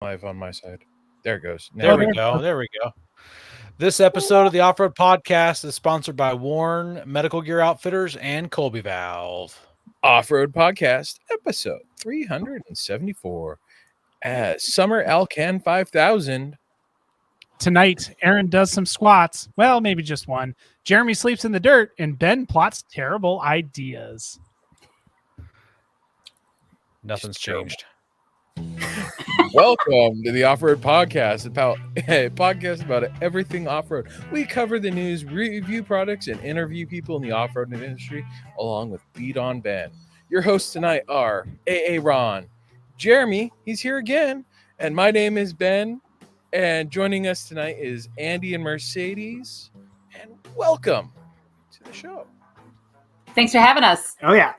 Live on my side. There it goes. There we go. This episode of the Off-Road Podcast is sponsored by Warren Medical Gear Outfitters and Colby Valve. Off-Road Podcast, episode 374. Summer Alcan 5000. Tonight, Aaron does some squats. Well, maybe just one. Jeremy sleeps in the dirt, and Ben plots terrible ideas. Nothing's changed. Welcome to the Off-Road Podcast, a podcast about everything off-road. We cover the news, review products, and interview people in the off-road industry, along with Beat on Ben. Your hosts tonight are AA Ron, Jeremy, he's here again, and my name is Ben. And joining us tonight is Andy and Mercedes. And welcome to the show. Thanks for having us. Oh, yeah.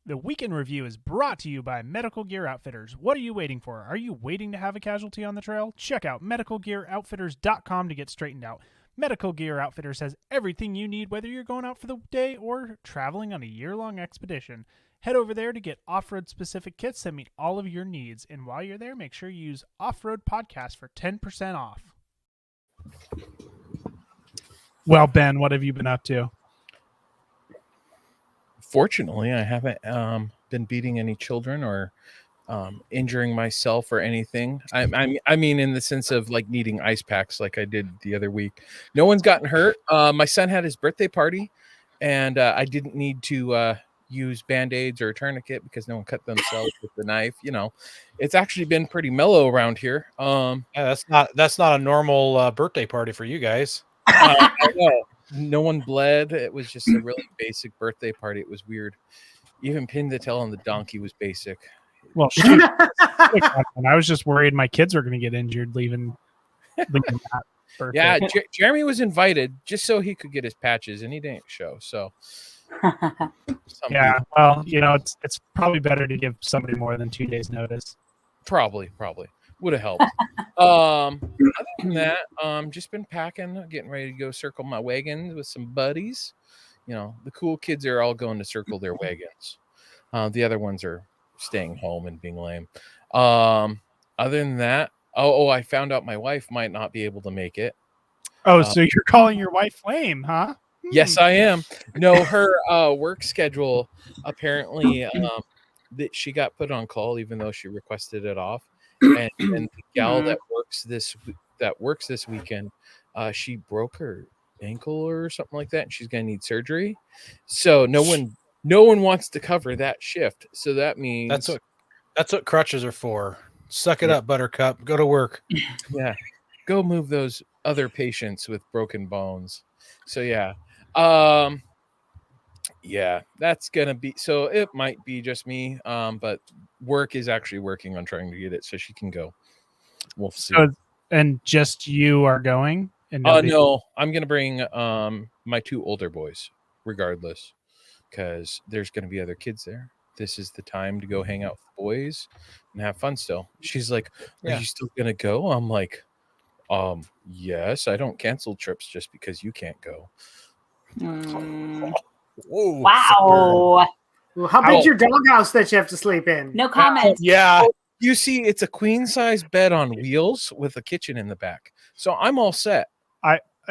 The Weekend Review is brought to you by Medical Gear Outfitters. What are you waiting for? Are you waiting to have a casualty on the trail? Check out medicalgearoutfitters.com to get straightened out. Medical Gear Outfitters has everything you need, whether you're going out for the day or traveling on a year-long expedition. Head over there to get off-road specific kits that meet all of your needs. And while you're there, make sure you use Off-Road Podcast for 10% off. Well, Ben, what have you been up to? Fortunately, I haven't been beating any children or injuring myself or anything. I mean, in the sense of like needing ice packs like I did the other week. No one's gotten hurt. My son had his birthday party, and I didn't need to use Band-Aids or a tourniquet because no one cut themselves with the knife. You know, it's actually been pretty mellow around here. Yeah, that's not a normal birthday party for you guys. I know. No one bled. It was just a really basic birthday party. It was weird. Even pin the tail on the donkey was basic. Well, shoot. I was just worried my kids were going to get injured leaving that birthday. Yeah, Jeremy was invited just so he could get his patches, and he didn't show. So, yeah. Well, you know, it's probably better to give somebody more than 2 days notice. Probably would have helped. Other than that, just been packing, getting ready to go circle my wagons with some buddies. You know, the cool kids are all going to circle their wagons. The other ones are staying home and being lame. Other than that, I found out my wife might not be able to make it. Oh, so you're calling your wife lame, huh? Yes, I am. No, her work schedule apparently that she got put on call even though she requested it off. And the gal that works this weekend, she broke her ankle or something like that, and she's gonna need surgery. So no one wants to cover that shift. So that means that's what crutches are for. Suck it up, Buttercup. Go to work. Yeah, go move those other patients with broken bones. So yeah. Yeah, that's gonna be so. It might be just me, but work is actually working on trying to get it so she can go. We'll see. And just you are going? And no, I'm gonna bring my two older boys, regardless, because there's gonna be other kids there. This is the time to go hang out with the boys and have fun. Still, she's like, "Are you still gonna go?" I'm like, yes. I don't cancel trips just because you can't go. Whoa, wow. Well, how big's your doghouse that you have to sleep in? No comment. Yeah. You see, it's a queen size bed on wheels with a kitchen in the back. So I'm all set.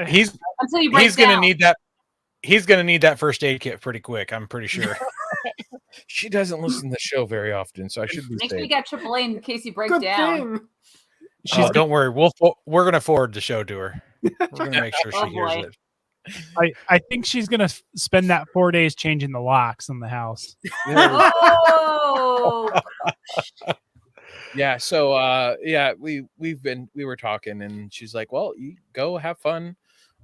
He's gonna need that. He's gonna need that first aid kit pretty quick. I'm pretty sure. She doesn't listen to the show very often, so I should be Make safe. sure you got AAA in case you break Good down. thing. Don't worry. We're gonna forward the show to her. We're gonna make sure she hears it. I think she's going to spend that 4 days changing the locks in the house. Oh. Yeah. So, we were talking, and she's like, "Well, you go have fun.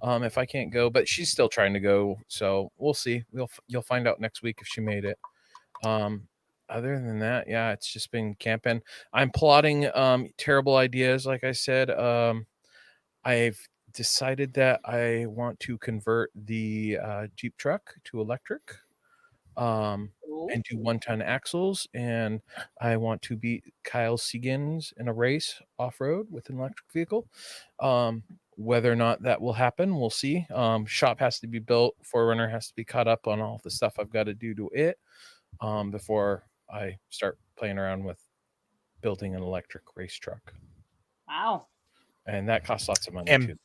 If I can't go, but she's still trying to go, so we'll see. You'll find out next week if she made it. Other than that, yeah, it's just been camping. I'm plotting terrible ideas. Like I said, I've decided that I want to convert the Jeep truck to electric and do 1-ton axles, and I want to beat Kyle Seagans in a race off-road with an electric vehicle. Whether or not that will happen, we'll see. Shop has to be built. Forerunner has to be caught up on all the stuff I've got to do to it before I start playing around with building an electric race truck, Wow. and that costs lots of money too.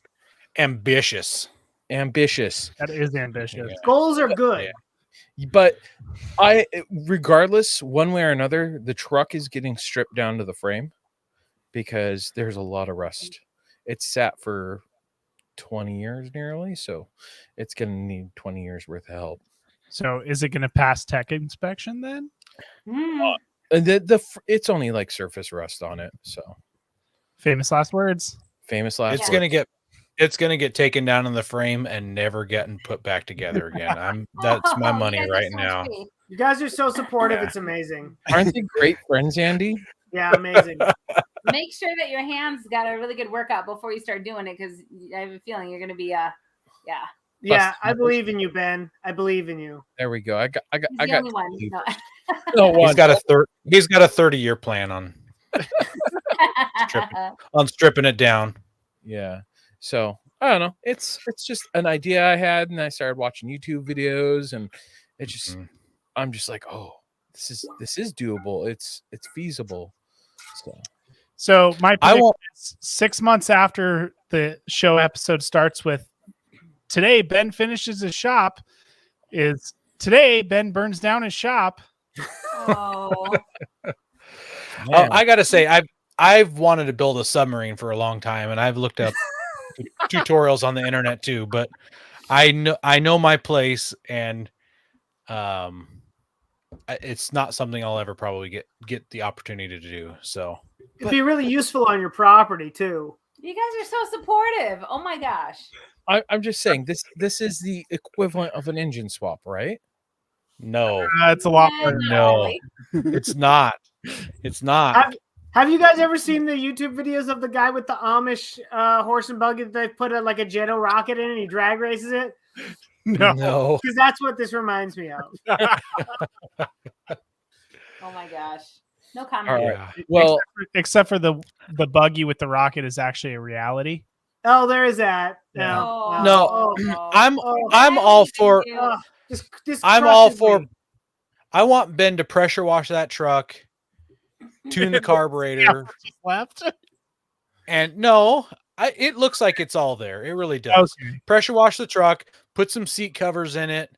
Ambitious. That is ambitious. Yeah. Goals are good. But regardless, one way or another, the truck is getting stripped down to the frame because there's a lot of rust. It's sat for 20 years nearly, so it's going to need 20 years worth of help. So is it going to pass tech inspection then? And it's only like surface rust on it, so Famous last words. famous last. It's word. gonna get taken down in the frame and never getting put back together again. That's my You money guys are right so now. sweet. You guys are so supportive. Yeah. It's amazing. Aren't they great friends, Andy? Yeah, amazing. Make sure that your hands got a really good workout before you start doing it, because I have a feeling you're going to be yeah. Yeah, I believe in you, Ben. I believe in you. There we go. I got. He's the only one. No. No one. He's got a 30-year plan on stripping it down. Yeah. So I don't know. It's just an idea I had, and I started watching YouTube videos, and it just I'm just like, oh, this is doable. It's feasible. So my I prediction won't. is 6 months after the show episode starts with today Ben finishes his shop is today Ben burns down his shop. Oh. I gotta say, I've wanted to build a submarine for a long time, and I've looked up tutorials on the internet too. But I know my place, and it's not something I'll ever probably get the opportunity to do. So It'd be really useful on your property too. You guys are so supportive. Oh my gosh. I'm just saying this is the equivalent of an engine swap, right? no, It's a lot more. Not No. really. it's not. It's not. Have you guys ever seen the YouTube videos of the guy with the Amish horse and buggy that they put like a Jetto rocket in and he drag races it? No. Because that's what this reminds me of. Oh my gosh. No comment. All right. Yeah. Well, Except for the buggy with the rocket is actually a reality. Oh, there is that. Yeah. No. Oh. I'm all for. This I'm all crushes for. me. I want Ben to pressure wash that truck, tune the carburetor, Left. and no, it looks like it's all there. It really does. Okay. Pressure wash the truck, put some seat covers in it,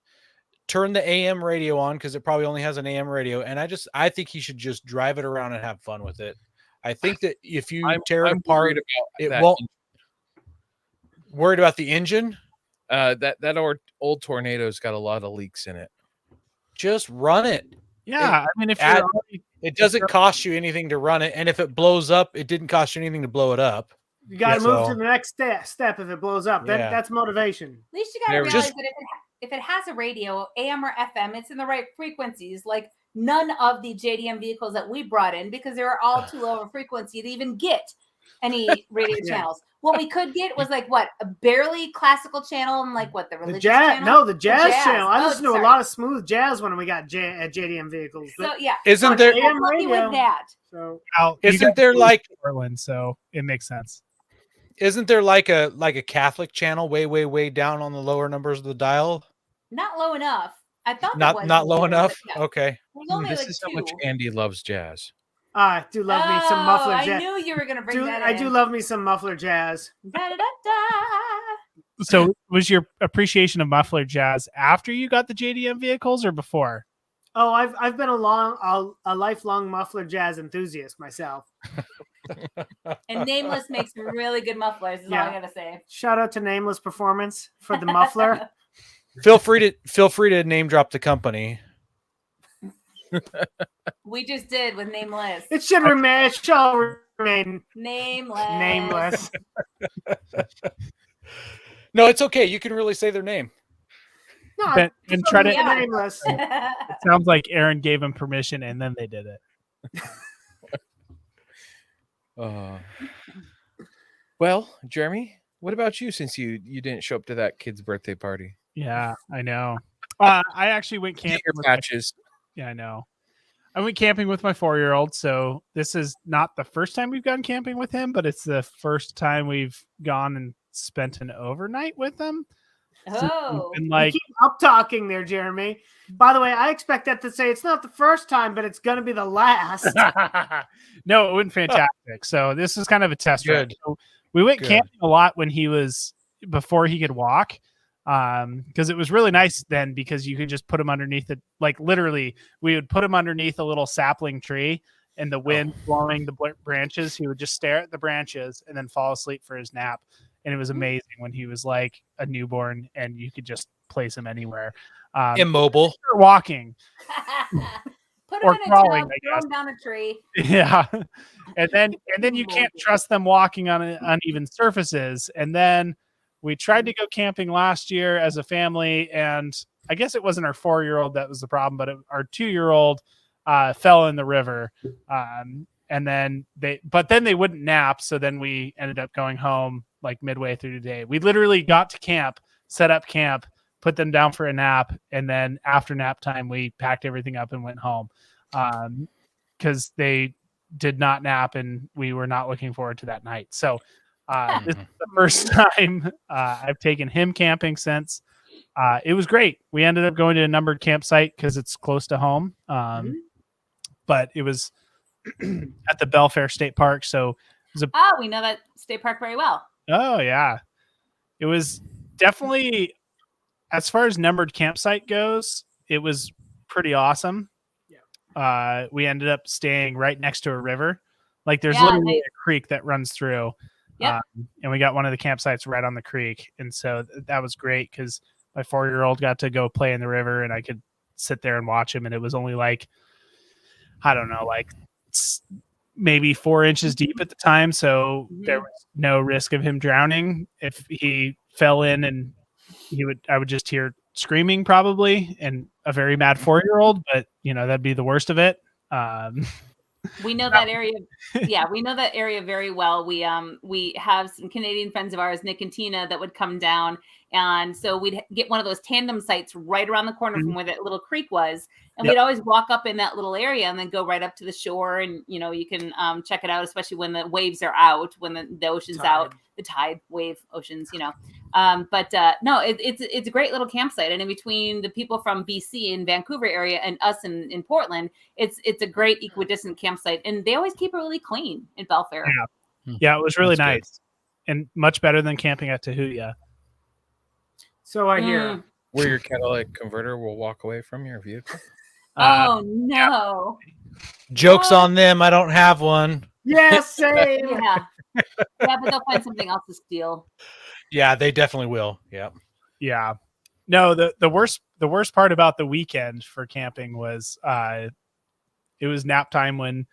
turn the AM radio on because it probably only has an AM radio, and I think he should just drive it around and have fun with it. I think that if you tear it apart, worried about it that won't. Worried about the engine? That old Tornado's got a lot of leaks in it. Just run it. Yeah, I mean, if add- you're already, It doesn't cost you anything to run it, and if it blows up, it didn't cost you anything to blow it up. You got to Yeah, move so- to the next step if it blows up. Yeah. That's motivation. At least you got to There we realize go. that if it has a radio, AM or FM, it's in the right frequencies. Like none of the JDM vehicles that we brought in, because they were all too low of a frequency to even get any radio Yeah. channels. What we could get was like what, a barely classical channel and like what, the The religious jazz, channel? no, the jazz jazz. channel. I Oh, listened to a sorry. lot of smooth jazz when we got JDM vehicles. So But, yeah, Isn't there? AM I'm lucky radio. with that. so out, you Isn't guys there moved like? to Portland, so it makes sense. Isn't there like a Catholic channel way down on the lower numbers of the dial? Not low enough. I thought there was Not low one, but enough. yeah. Okay. There's only This like is two. how much Andy loves jazz. I do love me some muffler I jazz. knew you were gonna bring that I in. do love me some muffler jazz. Da-da-da-da. So was your appreciation of muffler jazz after you got the JDM vehicles or before? Oh, I've been a lifelong muffler jazz enthusiast myself. And Nameless makes really good mufflers. Is all Yeah. I gotta say. Shout out to Nameless Performance for the muffler. Feel free to name drop the company. We just did with Nameless. It should remain. It shall remain Nameless. nameless. No, it's okay. You can really say their name. No, Ben- it's and try to- fucking nameless. It sounds like Aaron gave him permission and then they did it. Well, Jeremy, what about you? Since you didn't show up to that kid's birthday party, Yeah, I know. I actually went get camping. your with my- patches. Yeah, I know. I went camping with my 4-year-old, so this is not the first time we've gone camping with him, but it's the first time we've gone and spent an overnight with him. Oh, And You like, keep up talking there, Jeremy. By the way, I expect that to say it's not the first time, but it's going to be the last. no, it went fantastic. So this is kind of a test run. Good. So we went Good. camping a lot when he was before he could walk, because it was really nice then because you could just put him underneath it. Like literally, we would put him underneath a little sapling tree, and the wind blowing the branches. He would just stare at the branches and then fall asleep for his nap. And it was amazing when he was like a newborn, and you could just place him anywhere. Immobile. Walking. put Or him in a crawling, tub, I throw guess. him down a tree. Yeah. And then you can't trust them walking on uneven surfaces. And then we tried to go camping last year as a family, and I guess it wasn't our 4-year-old that was the problem, but our 2-year-old fell in the river. And then they wouldn't nap, so then we ended up going home like midway through the day. We literally got to camp, set up camp, put them down for a nap, and then after nap time we packed everything up and went home, because they did not nap and we were not looking forward to that night. So this is the first time I've taken him camping since. It was great. We ended up going to a numbered campsite because it's close to home, but it was at the Belfair State Park. So We know that state park very well. oh yeah, it was definitely, as far as numbered campsite goes, it was pretty awesome. Yeah. We ended up staying right next to a river. Like there's literally a creek that runs through. Yep. And we got one of the campsites right on the creek. And so that was great because my 4-year-old got to go play in the river and I could sit there and watch him. And it was only like, I don't know, like maybe 4 inches deep at the time. So there was no risk of him drowning. If he fell in, and I would just hear screaming probably, and a very mad 4-year-old, but that'd be the worst of it. We know that area. Yeah, we know that area very well. We have some Canadian friends of ours, Nick and Tina, that would come down. And so we'd get one of those tandem sites right around the corner from where that little creek was. And we'd always walk up in that little area and then go right up to the shore. And, you can check it out, especially when the waves are out, when the ocean's out, the tide, wave, oceans, no, it's a great little campsite. And in between the people from BC and Vancouver area and us in Portland, it's a great equidistant campsite. And they always keep it really clean in Belfair. Yeah, it was really That's nice and much better than camping at Tahutia. So I hear. Where your catalytic converter will walk away from your vehicle. Oh no! Jokes on them. I don't have one. Yes, same. Yeah, but they'll find something else to steal. Yeah, they definitely will. Yeah. Yeah. No, the worst part about the weekend for camping was it was nap time when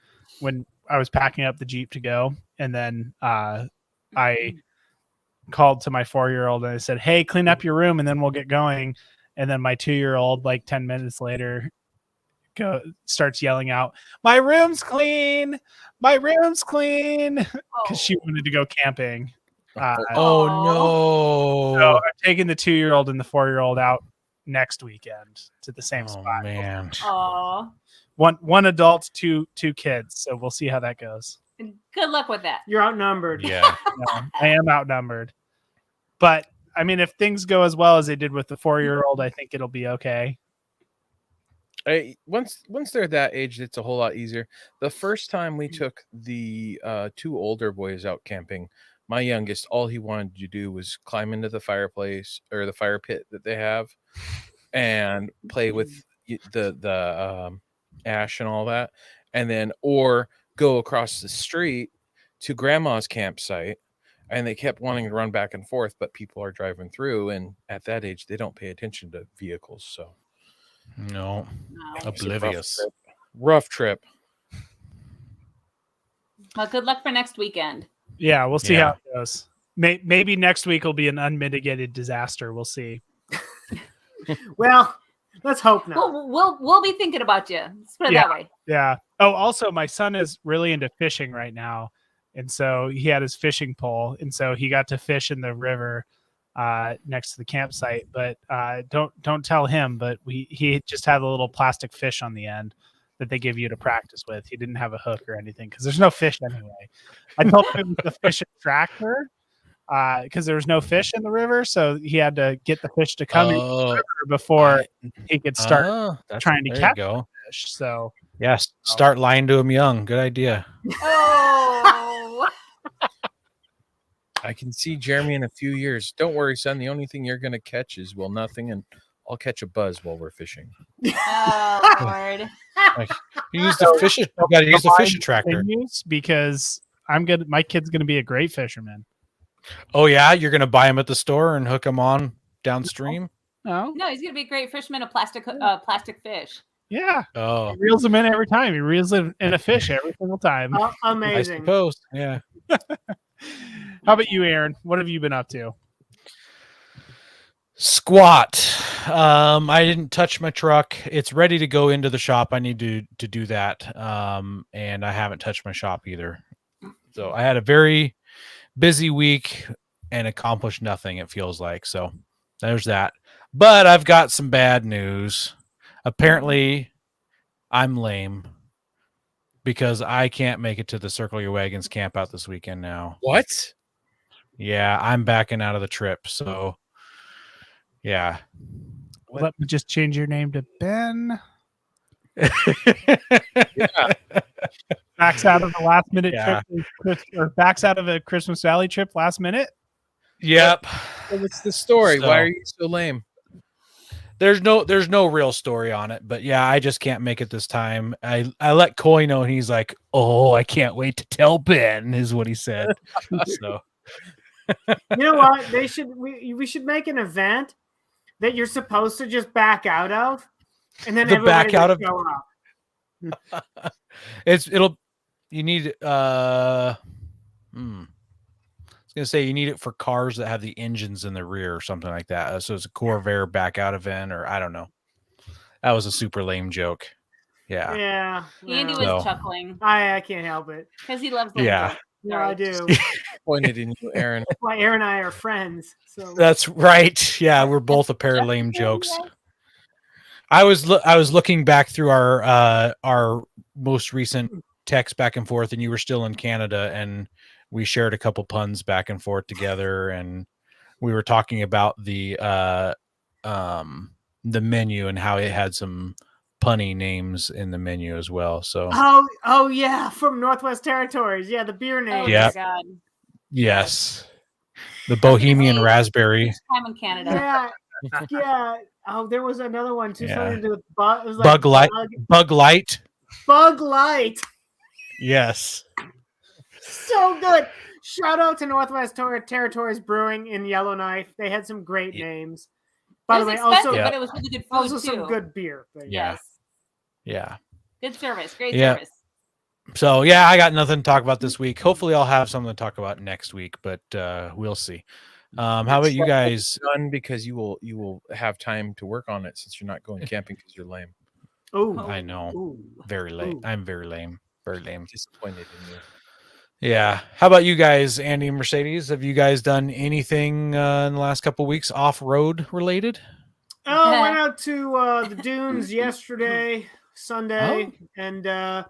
I was packing up the Jeep to go, and then I called to my 4-year-old and I said, "Hey, clean up your room and then we'll get going." And then my 2-year-old, like 10 minutes later, starts yelling out, "My room's clean! My room's clean!" Because she wanted to go camping. Oh no! So I'm taking the 2-year-old and the 4-year-old out next weekend to the same spot. Man. Oh, One adult, two kids. So we'll see how that goes. good luck with that. You're outnumbered. Yeah. I am outnumbered, but I mean, if things go as well as they did with the 4-year-old, I think it'll be okay. Once they're that age, it's a whole lot easier. The first time we took the 2 older boys out camping, my youngest, all he wanted to do was climb into the fireplace or the fire pit that they have and play with the ash and all that, and then or go across the street to grandma's campsite. And they kept wanting to run back and forth, but people are driving through, and at that age, they don't pay attention to vehicles. So, No. Oblivious. Rough trip. Well, good luck for next weekend. Yeah, we'll see how it goes. Maybe next week will be an unmitigated disaster. We'll see. Well, let's hope not. We'll be thinking about you. Let's put it that way. Yeah. Oh, also, my son is really into fishing right now. And so he had his fishing pole, and so he got to fish in the river next to the campsite. But don't tell him. But he just had a little plastic fish on the end that they give you to practice with. He didn't have a hook or anything because there's no fish anyway. I told him the fish attractor, because there was no fish in the river, so he had to get the fish to come in the river before he could start trying to catch the fish. So yes, start lying to him young. Good idea. Oh. I can see Jeremy in a few years. Don't worry, son. The only thing you're going to catch is nothing, and I'll catch a buzz while we're fishing. Oh, Lord. You use the fish. You got to use the fish attractor because my kid's going to be a great fisherman. Oh yeah, you're going to buy him at the store and hook him on downstream. No, he's going to be a great fisherman of plastic fish. Yeah. Oh, he reels them in every time. He reels in a fish every single time. Amazing. I suppose. Yeah. How about you, Aaron? What have you been up to? Squat. I didn't touch my truck. It's ready to go into the shop. I need to do that. And I haven't touched my shop either. So I had a very busy week and accomplished nothing, it feels like. So there's that. But I've got some bad news. Apparently, I'm lame because I can't make it to the Circle Your Wagons camp out this weekend now. What? Yeah, I'm backing out of the trip. So, yeah. Let me just change your name to Ben. Yeah. Backs out of the last minute trip, or backs out of a Christmas Valley trip last minute. Yep. What's the story? So, why are you so lame? There's no real story on it, but yeah, I just can't make it this time. I let Coy know, and he's like, "Oh, I can't wait to tell Ben," is what he said. So, you know what? We should make an event that you're supposed to just back out of, and then everybody will show up. You need I was gonna say you need it for cars that have the engines in the rear or something like that. So it's a Corvair back out event, or I don't know. That was a super lame joke. Yeah. Yeah. Andy was chuckling. I can't help it because he loves. Yeah. No, I do. Pointed in you, Aaron. Why Aaron and I are friends. So that's right. Yeah, we're both a pair of lame jokes. I was looking back through our most recent text back and forth, and you were still in Canada, and we shared a couple puns back and forth together, and we were talking about the menu and how it had some punny names in the menu as well. So oh yeah, from Northwest Territories. Yeah, the beer name. Yeah. Oh my God. Yes. The Bohemian Raspberry. Time in Canada. Yeah. Oh, there was another one too. Yeah. Something to do with Bug. It was like Bug Light. Bug Light. Yes. So good. Shout out to Northwest Territories Brewing in Yellowknife. They had some great names. By the way, also, but it was really good food also too. some good beer. Yeah. Yes. Yeah. Good service. Great service. So yeah, I got nothing to talk about this week. Hopefully I'll have something to talk about next week, but we'll see. How about you guys? Done because you will have time to work on it since you're not going camping because you're lame. Oh, I know. Very lame. Ooh. I'm very lame. Very lame. Disappointed in you. Yeah. How about you guys, Andy and Mercedes? Have you guys done anything in the last couple of weeks off-road related? Oh, went out to the dunes yesterday, Sunday, and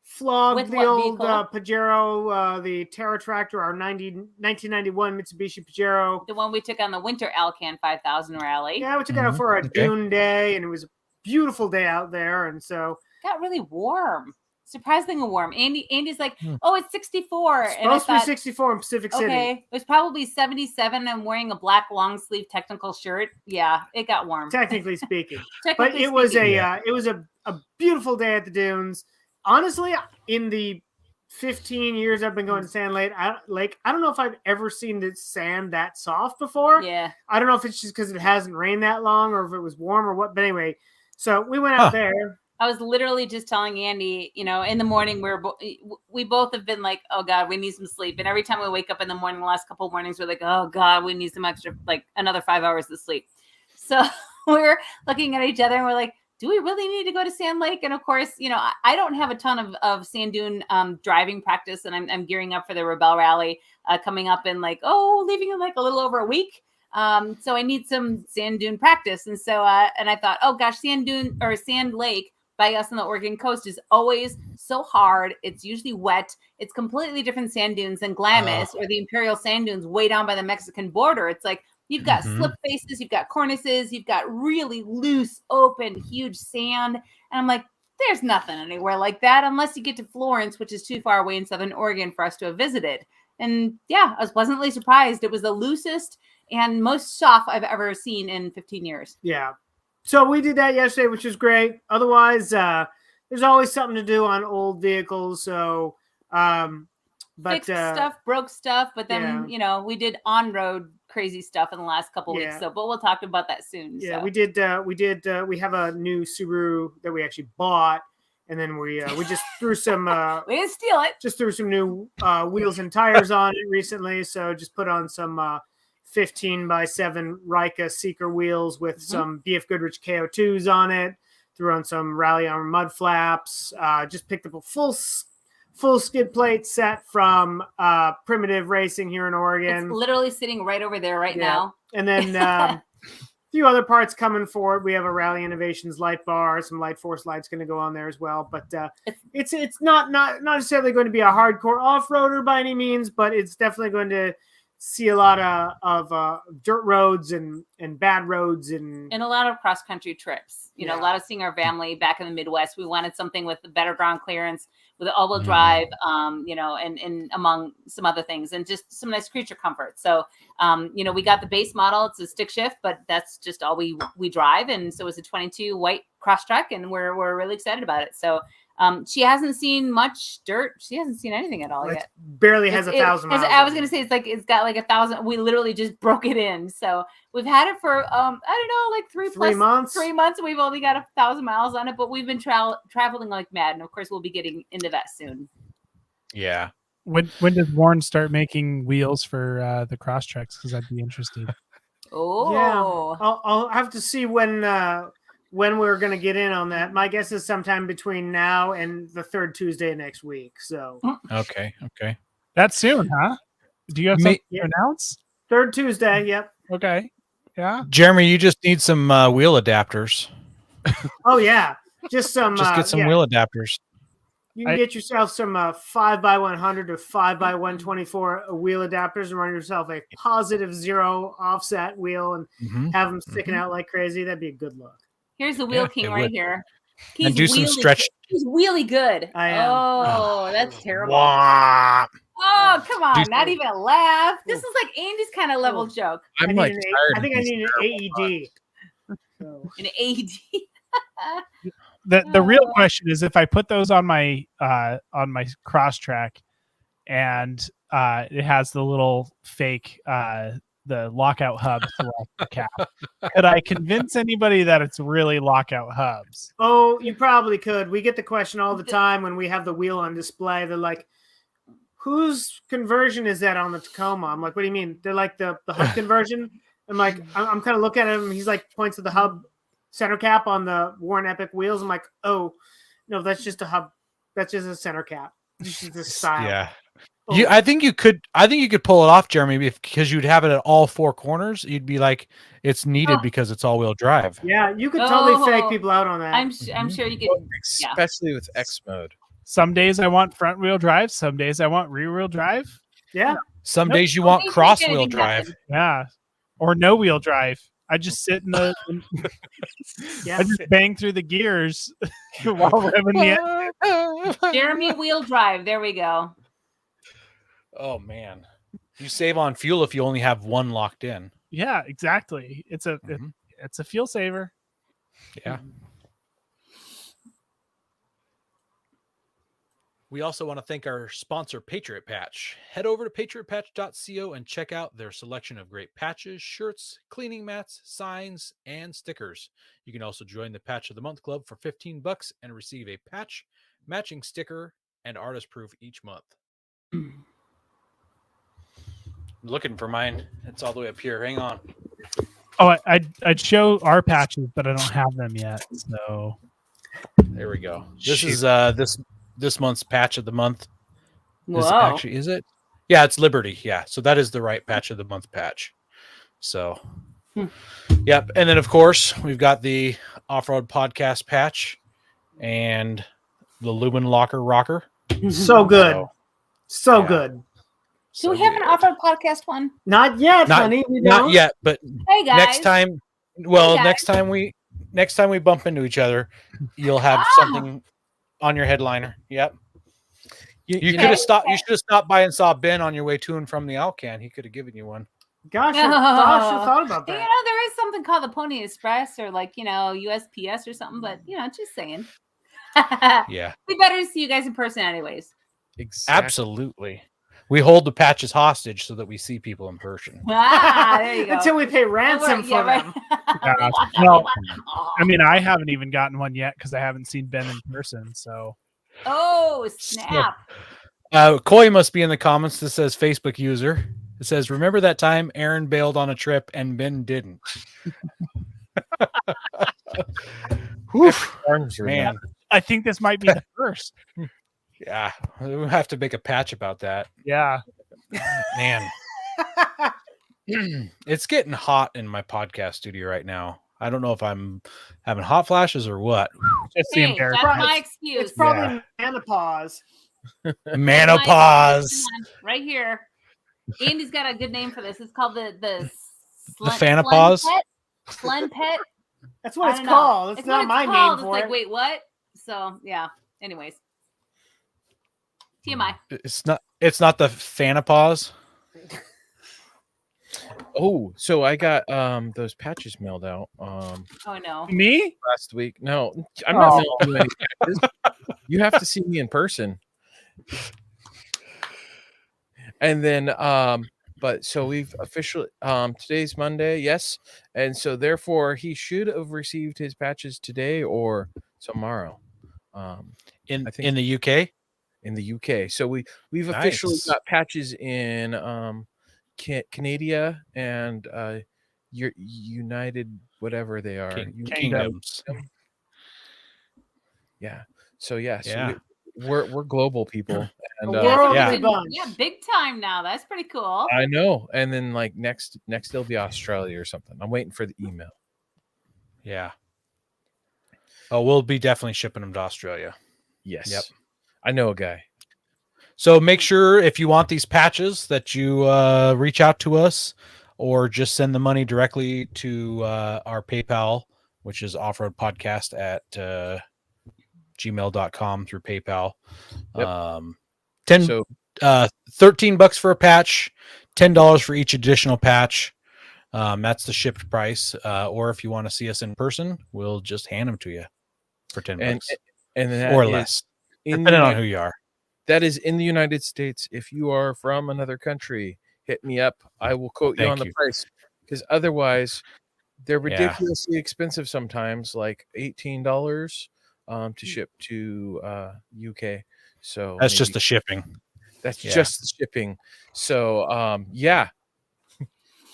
flogged the old Pajero, the Terra Tractor, our 1991 Mitsubishi Pajero. The one we took on the winter Alcan 5000 rally. Yeah, we took it out for a dune day, and it was a beautiful day out there, and so got really warm. Surprisingly warm. Andy's like, oh, it's 64. It's supposed to be 64 in Pacific City. Okay, it was probably 77. I'm wearing a black long sleeve technical shirt. Yeah, it got warm. Technically speaking, but it was a beautiful day at the dunes. Honestly, in the 15 years I've been going to Sand Lake, I don't know if I've ever seen the sand that soft before. Yeah, I don't know if it's just because it hasn't rained that long or if it was warm or what. But anyway, so we went out there. I was literally just telling Andy, in the morning we both have been like, oh God, we need some sleep. And every time we wake up in the morning, the last couple of mornings, we're like, oh God, we need some extra, like another 5 hours of sleep. So we were looking at each other and we're like, do we really need to go to Sand Lake? And of course, I don't have a ton of sand dune driving practice, and I'm gearing up for the Rebel Rally coming up in leaving in like a little over a week. So I need some sand dune practice. And so, and I thought, oh gosh, Sand Lake by us on the Oregon coast is always so hard. It's usually wet. It's completely different sand dunes than Glamis or the Imperial Sand Dunes way down by the Mexican border. It's like you've got slip faces, you've got cornices, you've got really loose, open, huge sand. And I'm like, there's nothing anywhere like that unless you get to Florence, which is too far away in Southern Oregon for us to have visited. And yeah, I was pleasantly surprised. It was the loosest and most soft I've ever seen in 15 years. Yeah. So we did that yesterday, which was great. Otherwise, there's always something to do on old vehicles. So, fixed stuff, broke stuff, but then we did on-road crazy stuff in the last couple weeks. So, but we'll talk about that soon. Yeah, so. we have a new Subaru that we actually bought, and then we just threw some. We didn't steal it. Just threw some new wheels and tires on it recently. So just put on some 15x7 Rika Seeker wheels with some BF Goodrich KO2s on it. Threw on some Rally Armor mud flaps. Just picked up a full skid plate set from Primitive Racing here in Oregon. It's literally sitting right over there now. And then a few other parts coming forward. We have a Rally Innovations light bar, some Light Force lights going to go on there as well. But it's not necessarily going to be a hardcore off-roader by any means, but it's definitely going to see a lot of dirt roads and bad roads and a lot of cross-country trips. A lot of seeing our family back in the Midwest. We wanted something with better ground clearance, with all-wheel drive, and among some other things, and just some nice creature comfort. So, we got the base model. It's a stick shift, but that's just all we drive. And so it's a 22 white cross track, and we're really excited about it. So, she hasn't seen much dirt. She hasn't seen anything at all yet. Barely has 1,000 miles. I was going to say, it's got like 1,000. We literally just broke it in. So we've had it for, I don't know, like 3 months. 3 months. We've only got 1,000 miles on it, but we've been traveling like mad. And of course, we'll be getting into that soon. Yeah. When does Warren start making wheels for the cross tracks? Because I'd be interested. Oh, yeah. I'll have to see when we're going to get in on that. My guess is sometime between now and the third Tuesday next week. So okay. That's soon, huh? Do you have something to announce? Third Tuesday. Yep. Okay. Yeah. Jeremy, you just need some wheel adapters. Oh yeah. Just get some wheel adapters. You can get yourself some 5x100 or 5x124 wheel adapters and run yourself a positive 0 offset wheel and have them sticking out like crazy. That'd be a good look. Here's the Wheel King right here. And do some stretch. He's really good. I am. Oh, that's terrible. Wah. Oh, come on. Not even a laugh. This is like Andy's kind of level joke. I think I need an AED. An AED. The real question is, if I put those on my cross track and it has the little fake the lockout hubs to lock the cap, could I convince anybody that it's really lockout hubs? Oh, you probably could. We get the question all the time when we have the wheel on display. They're like, whose conversion is that on the Tacoma? I'm like, what do you mean? They're like the hub conversion. I'm like, I'm kind of looking at him. He's like, points at the hub center cap on the Warren Epic wheels. I'm like, oh no, that's just a hub. That's just a center cap. This is the style. Yeah. Oh. I think you could pull it off, Jeremy, because you'd have it at all 4 corners. You'd be like, it's needed because it's all-wheel drive. Yeah, you could totally fake people out on that. I'm sure you could, especially with X mode. Some days I want front wheel drive. Some days I want rear wheel drive. Yeah. Some days you want cross wheel drive. Yeah, or no wheel drive. I just sit in the. I just bang through the gears while revving the. Jeremy wheel drive. There we go. Oh man, you save on fuel if you only have one locked in. Yeah, exactly. It's a it's a fuel saver. Yeah. We also want to thank our sponsor, Patriot Patch. Head over to patriotpatch.co and check out their selection of great patches, shirts, cleaning mats, signs, and stickers. You can also join the Patch of the Month Club for $15 and receive a patch, matching sticker, and artist proof each month. I'm looking for mine. It's all the way up here. Hang on. Oh, I'd show our patches, but I don't have them yet. So there we go. This is this month's patch of the month. Is it? Yeah, it's Liberty. Yeah. So that is the right patch of the month patch. So, yep. And then of course we've got the off-road podcast patch. and the Lumen Locker rocker. So good. So yeah. good. Do we have an off-road podcast one? Not yet, honey. We don't. Not yet, but Hey guys. next time. Well, Hey, next time we bump into each other, you'll have something on your headliner. Yep. You could have stopped. You should have stopped by and saw Ben on your way to and from the Alcan. He could have given you one. Gosh, I thought about that. You know, there is something called the Pony Express or like, you know, USPS or something, but you know, just saying. Yeah. We better see you guys in person anyways. Exactly. Absolutely. We hold the patches hostage so that we see people in person. There you go. Until we pay ransom for them. Yeah. Well, I mean, I haven't even gotten one yet because I haven't seen Ben in person. So. Oh, snap. Coy must be in the comments that says Facebook user. It says, remember that time Aaron bailed on a trip and Ben didn't? Man. I think this might be the first. Yeah, we'll have to make a patch about that. Yeah. Man. It's getting hot in my podcast studio right now. I don't know if I'm having hot flashes or what. Just Hey, that's my excuse. It's probably menopause. Menopause. Right here. Andy's got a good name for this. It's called the Fanopause. Slen Pet. That's what it's called. It's not my name for it. It's it. like, wait, what? So yeah. Anyways. TMI. It's not the Fanopause. Oh, so I got those patches mailed out. Oh no. Me? Last week. No, I'm not mailing you any patches. You have to see me in person. And then but so we've officially today's Monday, yes. And so therefore he should have received his patches today or tomorrow. In the UK? In the UK. So we've officially got patches in Canada and your United whatever they are. Kingdoms. Yeah. So yeah, yeah. We're global people. And yeah, big time now. That's pretty cool. I know. And then like next it'll be Australia or something. I'm waiting for the email. Yeah. Oh, we'll be definitely shipping them to Australia. Yes. Yep. I know a guy. So make sure if you want these patches that you reach out to us or just send the money directly to our PayPal, which is offroadpodcast at gmail.com through PayPal. Yep. $13 for a patch, $10 for each additional patch. That's the shipped price. Or if you want to see us in person, we'll just hand them to you for $10 and or less, depending on who you are. That is in the United States. If you are from another country, hit me up. I will quote you on the price because otherwise they're ridiculously expensive sometimes, like $18 to ship to UK. So that's just the shipping. That's just the shipping. So yeah,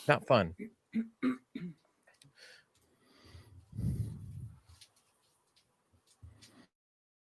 not fun.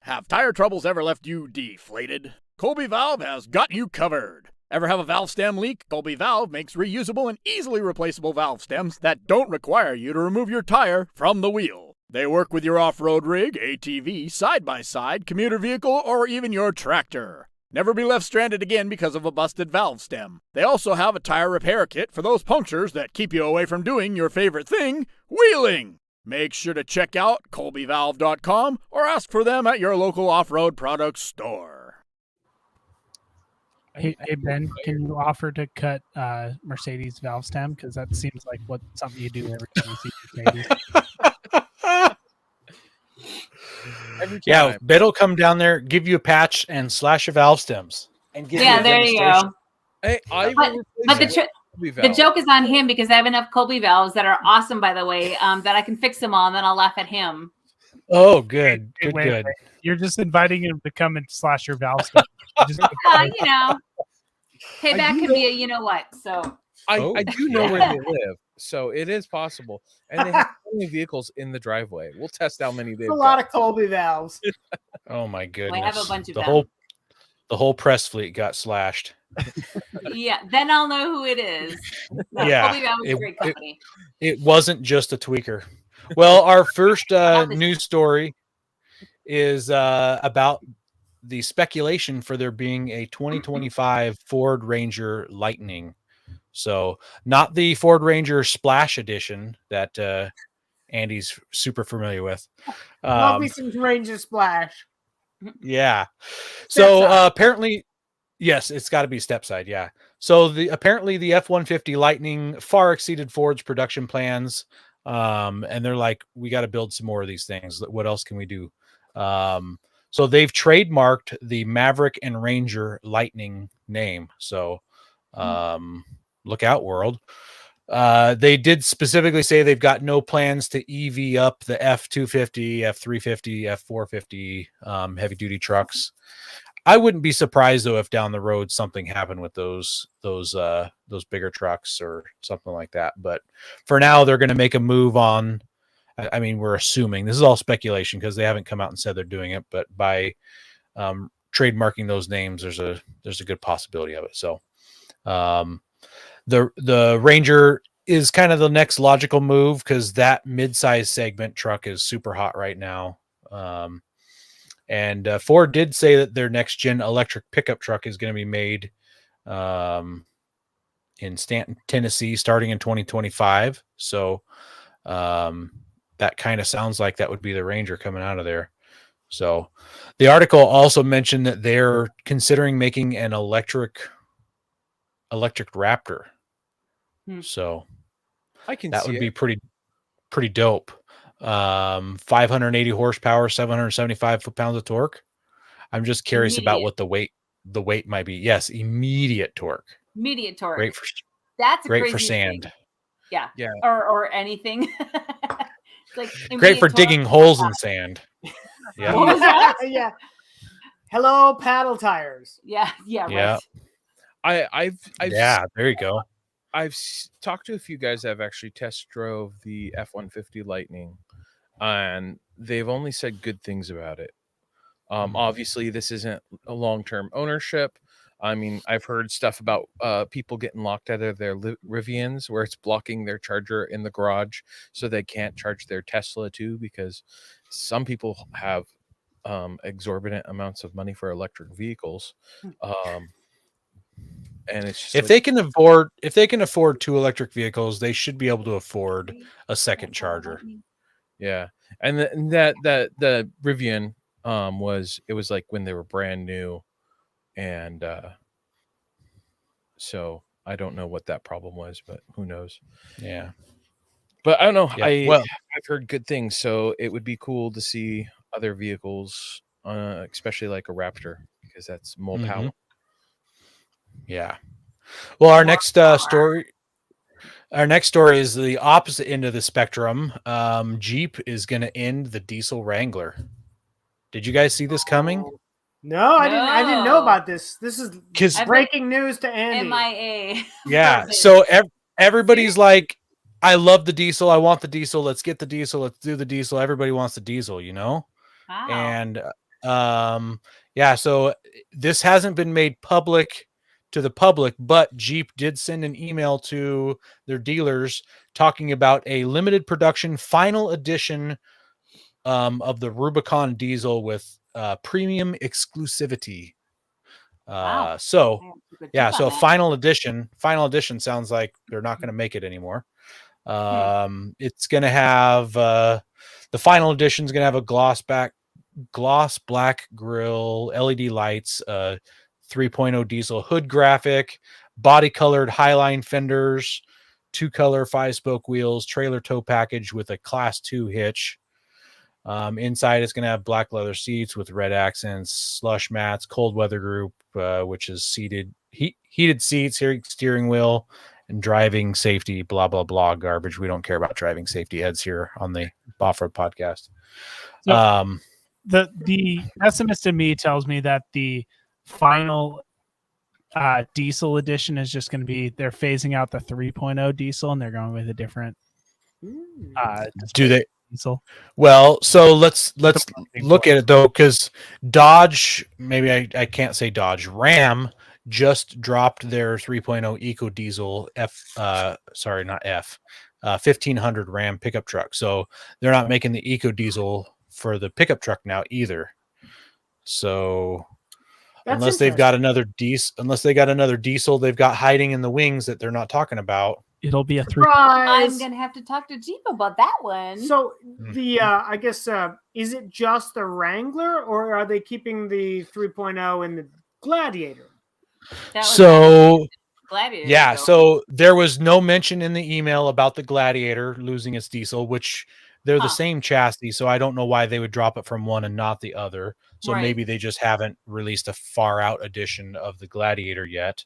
Have tire troubles ever left you deflated? Colby Valve has got you covered. Ever have a valve stem leak? Colby Valve makes reusable and easily replaceable valve stems that don't require you to remove your tire from the wheel. They work with your off-road rig, ATV, side-by-side, commuter vehicle, or even your tractor. Never be left stranded again because of a busted valve stem. They also have a tire repair kit for those punctures that keep you away from doing your favorite thing, wheeling. Make sure to check out colbyvalve.com or ask for them at your local off-road products store. Hey Ben, can you offer to cut Mercedes valve stem? Because that seems like something you do every time you see Mercedes. Yeah, Ben will come down there, give you a patch, and slash your valve stems. And give you a there you go. Hey, but the joke is on him because I have enough Colby valves that are awesome, by the way, that I can fix them all, and then I'll laugh at him. Oh, good. Good. You're just inviting him to come and slash your valve stem. You know, payback could be a you know what. So I do know where they live, so it is possible, and they have so many vehicles in the driveway. We'll test how many they've got. A lot of Colby valves. Oh my goodness! I have a bunch of them. The whole press fleet got slashed. Yeah, then I'll know who it is. No, yeah, Colby Valve is a great company. It wasn't just a tweaker. Well, our first news story is about the speculation for there being a 2025 Ford Ranger Lightning. So not the Ford Ranger Splash Edition that Andy's super familiar with. Love me some Ranger Splash. Yeah. So apparently, yes, it's got to be step side. Yeah. So apparently the F-150 Lightning far exceeded Ford's production plans. And they're like, we got to build some more of these things. What else can we do? So they've trademarked the Maverick and Ranger Lightning name. So look out, world. They did specifically say they've got no plans to EV up the F-250, F-350, F-450 heavy duty trucks. I wouldn't be surprised though if down the road something happened with those bigger trucks or something like that. But for now, they're going to make a move on. I mean, we're assuming this is all speculation because they haven't come out and said they're doing it. But by trademarking those names, there's a good possibility of it. So the Ranger is kind of the next logical move because that mid-size segment truck is super hot right now. And Ford did say that their next gen electric pickup truck is going to be made in Stanton, Tennessee, starting in 2025. So that kind of sounds like that would be the Ranger coming out of there. So the article also mentioned that they're considering making an electric Raptor. So that would be pretty dope. 580 horsepower, 775 foot-pounds of torque. I'm just curious about what the weight might be. Yes, immediate torque. Immediate torque. Great for crazy for sand. Thing. Yeah. Yeah. Or anything. Like great for digging holes in sand. Yeah. What was that? Yeah. Hello, paddle tires. Yeah. Right. Yeah. I've there you go. I've talked to a few guys that have actually test drove the F-150 Lightning, and they've only said good things about it. Obviously, this isn't a long-term ownership. I mean, I've heard stuff about people getting locked out of their Rivians where it's blocking their charger in the garage so they can't charge their Tesla too, because some people have exorbitant amounts of money for electric vehicles. And it's just if they can afford 2 electric vehicles, they should be able to afford a second charger. Yeah. And the Rivian was like when they were brand new, and so I don't know what that problem was, but who knows. Yeah. But I don't know. Yeah. I've heard good things, so it would be cool to see other vehicles, especially like a Raptor, because that's more power. Yeah. Well, our next story is the opposite end of the spectrum. Jeep is going to end the diesel Wrangler. Did you guys see this coming? No, I didn't know about this. This is breaking news to Andy. MIA. Yeah. So everybody's like, I love the diesel. I want the diesel. Let's get the diesel. Let's do the diesel. Everybody wants the diesel, you know? Wow. And yeah, so this hasn't been made public to the public, but Jeep did send an email to their dealers talking about a limited production final edition of the Rubicon Diesel with premium exclusivity. Wow. So yeah, so final edition sounds like they're not going to make it anymore. It's going to have the final edition is going to have a gloss black grille, LED lights, 3.0 diesel hood graphic, body colored highline fenders, 2-color 5-spoke wheels, trailer tow package with a class 2 hitch. Inside it's going to have black leather seats with red accents, slush mats, cold weather group, which is heated seats, steering wheel, and driving safety, blah, blah, blah, garbage. We don't care about driving safety heads here on the Offroad podcast. So the pessimist in me tells me that the final diesel edition is just going to be, they're phasing out the 3.0 diesel and they're going with a different do they diesel. Well, so let's look at it though, because Dodge, maybe I can't say Dodge, Ram just dropped their 3.0 eco diesel 1500 Ram pickup truck. So they're not making the eco diesel for the pickup truck now either. So That's unless they've got another diesel they've got hiding in the wings that they're not talking about. It'll be a Surprise! I'm gonna have to talk to Jeep about that one. So the I guess is it just the Wrangler, or are they keeping the 3.0 and the Gladiator? So Gladiator. Yeah, so there was no mention in the email about the Gladiator losing its diesel, which they're the same chassis, so I don't know why they would drop it from one and not the other. So maybe they just haven't released a far out edition of the Gladiator yet.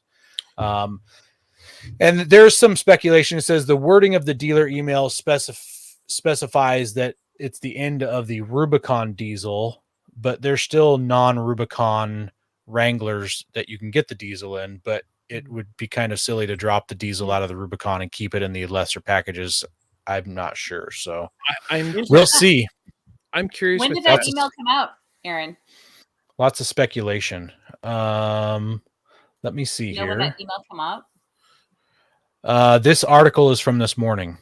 And there's some speculation. It says the wording of the dealer email specifies that it's the end of the Rubicon Diesel, but there's still non-Rubicon Wranglers that you can get the diesel in, but it would be kind of silly to drop the diesel out of the Rubicon and keep it in the lesser packages. I'm not sure. So we'll see. I'm curious. When did that email come out, Aaron? Lots of speculation. Let me see here. When that email come out? This article is from this morning.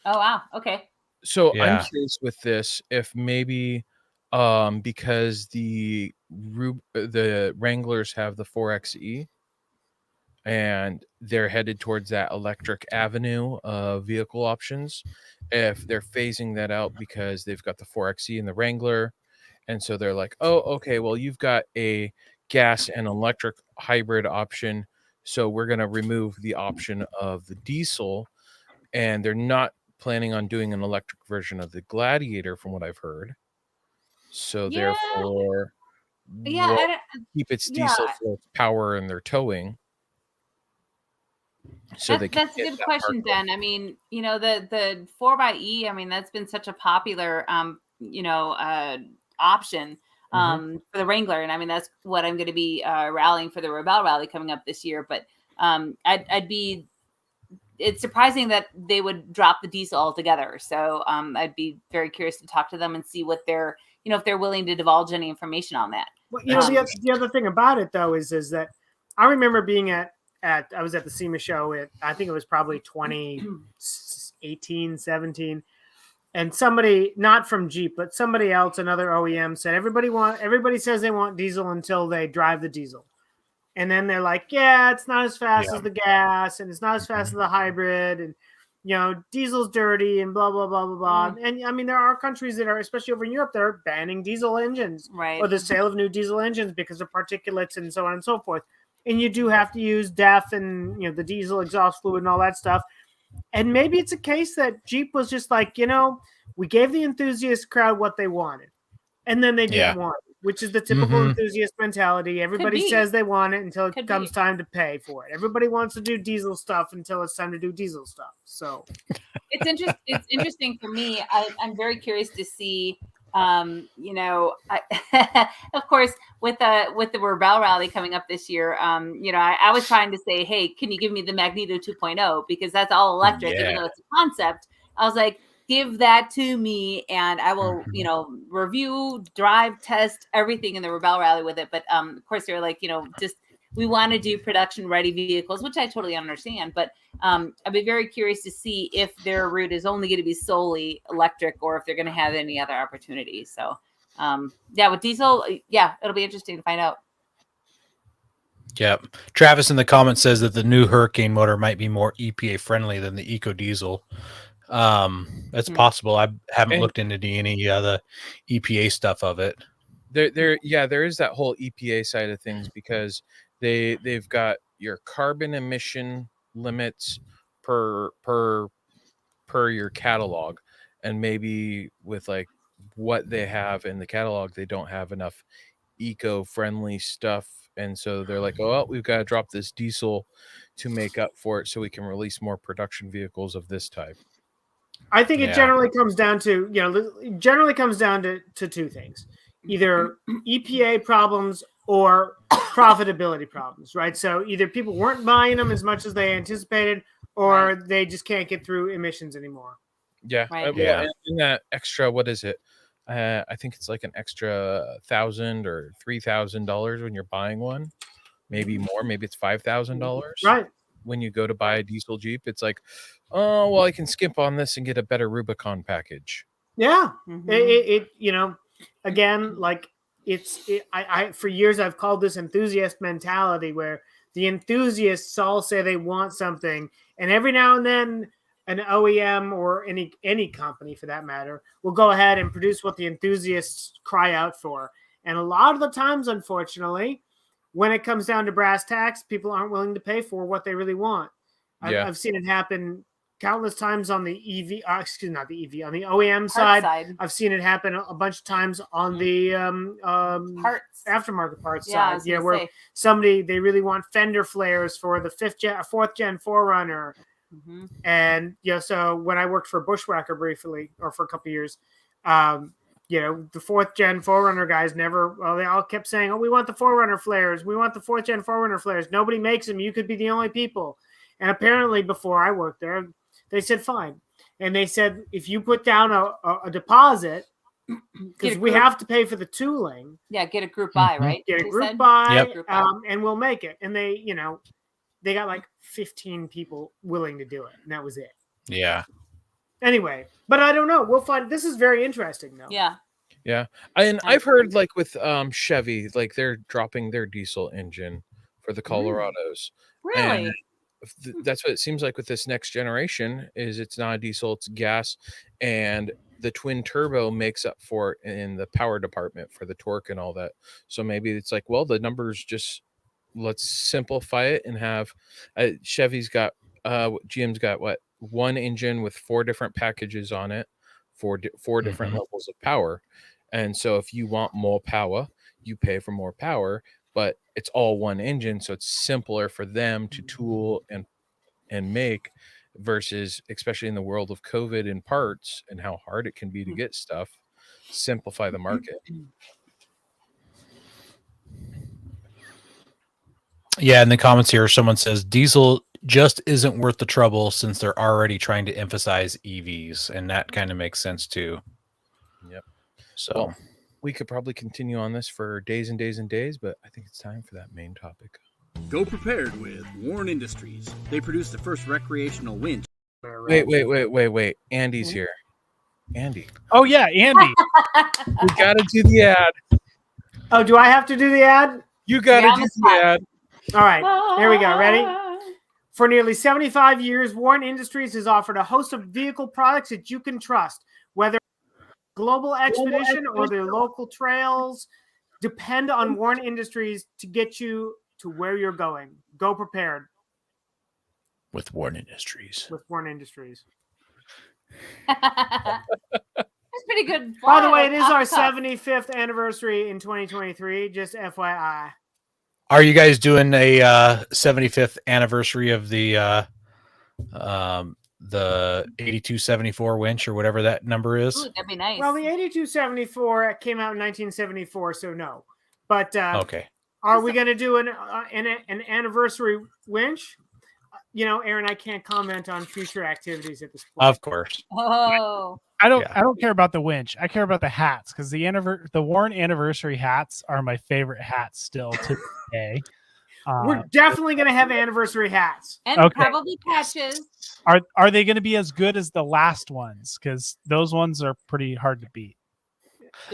Oh, wow. Okay. So I'm curious with this, if maybe because the Wranglers have the 4xe and they're headed towards that electric avenue of vehicle options, if they're phasing that out because they've got the 4xe and the Wrangler, and so they're like, oh, okay, well, you've got a gas and electric hybrid option, so we're going to remove the option of the diesel, and they're not planning on doing an electric version of the Gladiator from what I've heard. So therefore, keep its diesel for its power and their towing. So that's a good question, Dan. I mean, you know, the 4xe, I mean, that's been such a popular option for the Wrangler, and I mean that's what I'm going to be rallying for the Rebel Rally coming up this year. But it's surprising that they would drop the diesel altogether. So I'd be very curious to talk to them and see what they're, if they're willing to divulge any information on that. Well, the other thing about it though is that I remember being I was at the SEMA show I think it was probably 2018, 17. And somebody, not from Jeep, but somebody else, another OEM said, everybody says they want diesel until they drive the diesel. And then they're like, yeah, it's not as fast as the gas and it's not as fast as the hybrid. And, diesel's dirty and blah, blah, blah, blah, blah. And I mean, there are countries that are, especially over in Europe, that are banning diesel engines or the sale of new diesel engines because of particulates and so on and so forth. And you do have to use DEF and, the diesel exhaust fluid and all that stuff. And maybe it's a case that Jeep was just like, we gave the enthusiast crowd what they wanted. And then they didn't want it, which is the typical enthusiast mentality. Everybody says they want it until it comes time to pay for it. Everybody wants to do diesel stuff until it's time to do diesel stuff. So it's interesting for me. I'm very curious to see, of course, with the Rebel Rally coming up this year, I was trying to say, hey, can you give me the Magneto 2.0? Because that's all electric, even though it's a concept. I was like, give that to me and I will, review, drive, test everything in the Rebel Rally with it. But of course, they're like, we want to do production ready vehicles, which I totally understand. But I'd be very curious to see if their route is only going to be solely electric or if they're going to have any other opportunities. So, with diesel, it'll be interesting to find out. Yep. Travis in the comments says that the new Hurricane motor might be more EPA friendly than the Eco Diesel. That's possible. I haven't looked into any of the EPA stuff of it. There is that whole EPA side of things because they've got your carbon emission limits per your catalog, and maybe with like what they have in the catalog, they don't have enough eco-friendly stuff, and so they're like, oh, well, we've got to drop this diesel to make up for it so we can release more production vehicles of this type. I think it generally comes down to, two things, either EPA problems or profitability problems, right? So either people weren't buying them as much as they anticipated, or they just can't get through emissions anymore. Yeah. Right. In that extra, what is it? I think it's like an extra $1,000 or $3,000 when you're buying one, maybe more, maybe it's $5,000. Right. When you go to buy a diesel Jeep, it's like, oh, well, I can skimp on this and get a better Rubicon package. Yeah. Mhm. It you know, again, like I for years I've called this enthusiast mentality where the enthusiasts all say they want something, and every now and then an OEM or any company for that matter will go ahead and produce what the enthusiasts cry out for. And a lot of the times, unfortunately, when it comes down to brass tacks, people aren't willing to pay for what they really want. Yeah. I've seen it happen countless times on the EV, not the EV, on the OEM side. I've seen it happen a bunch of times on the Parts. aftermarket parts Yeah, I side. was Where say. they really want fender flares for the fourth gen 4Runner. Mhm. And so when I worked for Bushwhacker briefly, or for a couple of years, the fourth gen 4Runner guys they all kept saying, "Oh, we want the 4Runner flares. We want the fourth gen 4Runner flares. Nobody makes them. You could be the only people." And apparently, before I worked there, they said fine, and they said if you put down a deposit, because we have to pay for the tooling. Yeah, get a group buy, right? Get a They group said? buy, Yep. Group buy. and we'll make it. And they got like 15 people willing to do it, and that was it. Yeah. Anyway, but I don't know. We'll find. This is very interesting, though. Yeah. Yeah. And I've heard like with Chevy, like they're dropping their diesel engine for the Colorados. Really? And that's what it seems like with this next generation is it's not a diesel, it's gas, and the twin turbo makes up for it in the power department for the torque and all that. So maybe it's like, well, the numbers just let's simplify it and have GM's got what, one engine with 4 different packages on it for 4 different levels of power. And so if you want more power, you pay for more power, but it's all one engine, so it's simpler for them to tool and make, versus especially in the world of COVID and parts and how hard it can be to get stuff. Simplify the market. Yeah, in the comments here, someone says diesel just isn't worth the trouble since they're already trying to emphasize EVs, and that kind of makes sense too. Yep. So well, we could probably continue on this for days and days and days, but I think it's time for that main topic. Go prepared with Warren Industries. They produce the first recreational winch. Wait. Andy's here. Andy. Oh yeah, Andy. We gotta do the ad. Oh, do I have to do the ad? You gotta do the ad. All right, here we go. Ready? For nearly 75 years, Warren Industries has offered a host of vehicle products that you can trust, whether global expedition or their local trails. Depend on Warren Industries to get you to where you're going. Go prepared with Warren Industries. With Warren Industries. That's pretty good. By the way, it is our 75th anniversary in 2023. Just FYI. Are you guys doing a 75th anniversary of the 8274 winch or whatever that number is? Ooh, that'd be nice. Well, the 8274 came out in 1974, so no. But okay. Are we going to do an anniversary winch? Aaron, I can't comment on future activities at this point. Of course. Oh. I don't care about the winch. I care about the hats, because the Warren anniversary hats are my favorite hats still to this day. We're definitely going to have anniversary hats. And probably patches. Are they going to be as good as the last ones? Because those ones are pretty hard to beat.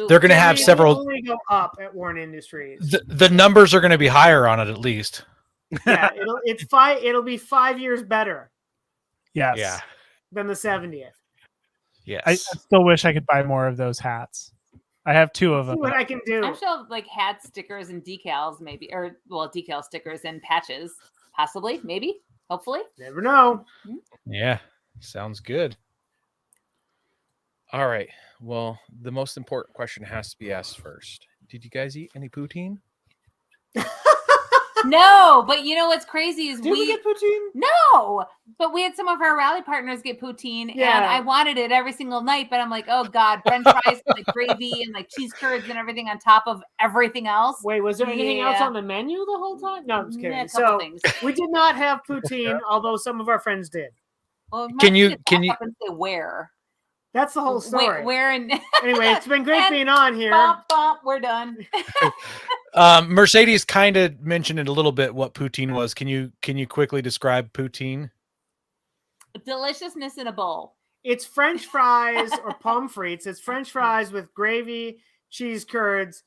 They're going to have several. Only go up at Warren Industries. The numbers are going to be higher on it at least. Yeah, it'll be 5 years better. Yes. Yeah. Than the 70th. Yes. I still wish I could buy more of those hats. I have 2 of them. See what I can do. I'm sure like hat stickers and decals, maybe, or decal stickers and patches, possibly, maybe, hopefully. Never know. Yeah, sounds good. All right. Well, the most important question has to be asked first. Did you guys eat any poutine? No, but you know what's crazy is Did we get poutine? No, but we had some of our rally partners get poutine, and I wanted it every single night. But I'm like, oh god, French fries and like gravy and like cheese curds and everything on top of everything else. Wait, was there anything else on the menu the whole time? No, I'm just kidding. Yeah, so things. We did not have poutine, although some of our friends did. Well, can you say where? That's the whole story. Where and anyway, it's been great being on here. We're done. Mercedes kind of mentioned it a little bit what poutine was. Can you quickly describe poutine? Deliciousness in a bowl. It's French fries or pommes frites. It's French fries with gravy, cheese curds,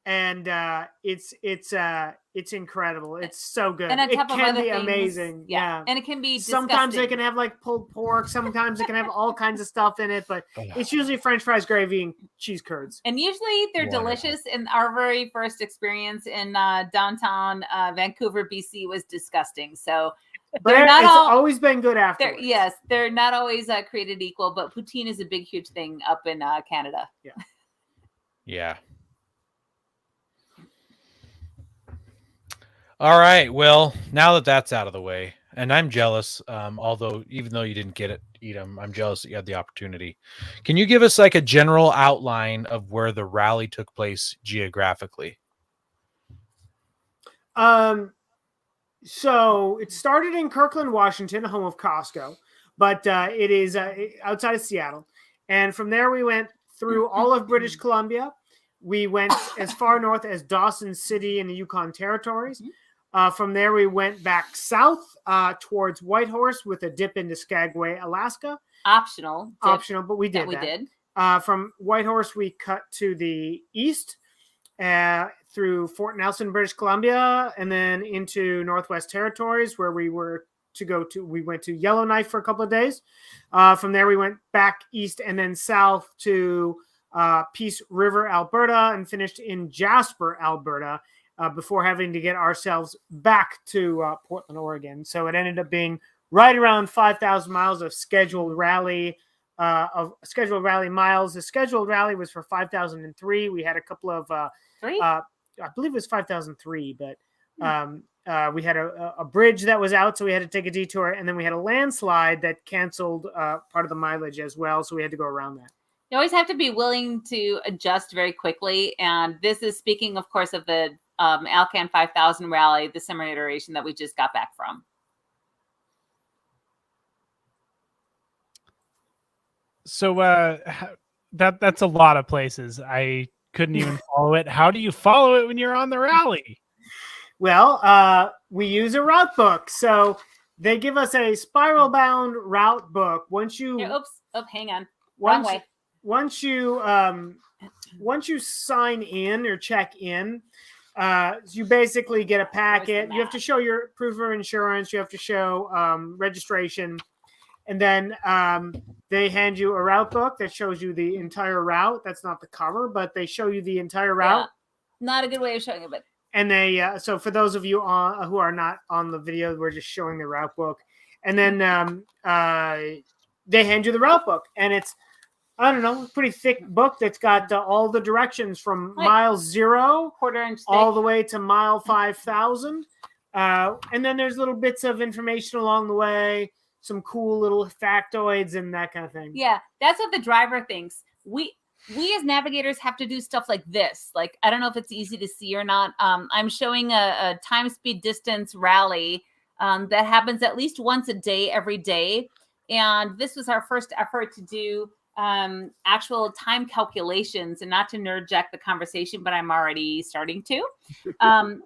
and it's incredible. It's so good. And on top it of can other be things, amazing. Yeah. And it can be Sometimes they disgusting. can have like pulled pork. Sometimes it can have all kinds of stuff in it, but it's usually French fries, gravy, and cheese curds. And usually they're delicious. And our very first experience in downtown Vancouver, BC was disgusting. So But they're not it's all, always been good afterwards. yes, they're not always created equal, but poutine is a big, huge thing up in Canada. Yeah. Yeah. All right. Well, now that that's out of the way, and I'm jealous, although even though you didn't eat them, I'm jealous that you had the opportunity. Can you give us like a general outline of where the rally took place geographically? So it started in Kirkland, Washington, home of Costco, but it is outside of Seattle. And from there, we went through all of British Columbia. We went as far north as Dawson City in the Yukon Territories. From there, we went back south towards Whitehorse with a dip into Skagway, Alaska. Optional, but we did that. From Whitehorse, we cut to the east through Fort Nelson, British Columbia, and then into Northwest Territories, where we went to Yellowknife for a couple of days. From there, we went back east and then south to Peace River, Alberta, and finished in Jasper, Alberta, before having to get ourselves back to Portland, Oregon. So it ended up being right around 5,000 miles of scheduled rally miles. The scheduled rally was for 5,003. We had a couple of I believe it was 5,003, but we had a bridge that was out, so we had to take a detour, and then we had a landslide that canceled part of the mileage as well, so we had to go around that. You always have to be willing to adjust very quickly, and this is speaking, of course, of the Alcan 5000 rally, the summer iteration that we just got back from. So that's a lot of places. I couldn't even follow it. How do you follow it when you're on the rally? Well, we use a route book. So they give us a spiral bound route book. Once you hang on. Wrong way. Once you sign in or check in, you basically get a packet. You have to show your proof of insurance. You have to show registration. And then they hand you a route book that shows you the entire route. That's not the cover, but they show you the entire route. Yeah. Not a good way of showing it, but. And they so for those of you who are not on the video, we're just showing the route book. And then they hand you the route book, and it's, I don't know, a pretty thick book that's got all the directions from mile 0 quarter-inch all the way to mile 5,000. And then there's little bits of information along the way, some cool little factoids and that kind of thing. Yeah, that's what the driver thinks. We as navigators have to do stuff like this. Like, I don't know if it's easy to see or not. I'm showing a time, speed, distance rally that happens at least once a day, every day. And this was our first effort to do actual time calculations, and not to nerdjack the conversation, but I'm already starting to.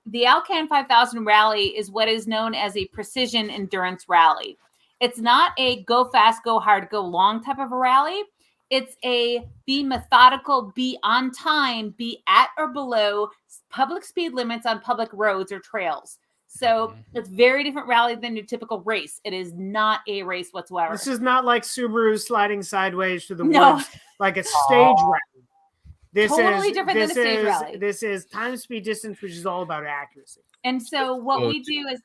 The Alcan 5000 rally is what is known as a precision endurance rally. It's not a go fast, go hard, go long type of a rally. It's a be methodical, be on time, be at or below public speed limits on public roads or trails. So it's very different rally than your typical race. It is not a race whatsoever. This is not like Subaru sliding sideways through the woods, like a stage rally. This totally is different than a stage rally. This is time, speed, distance, which is all about accuracy. And so what we do is,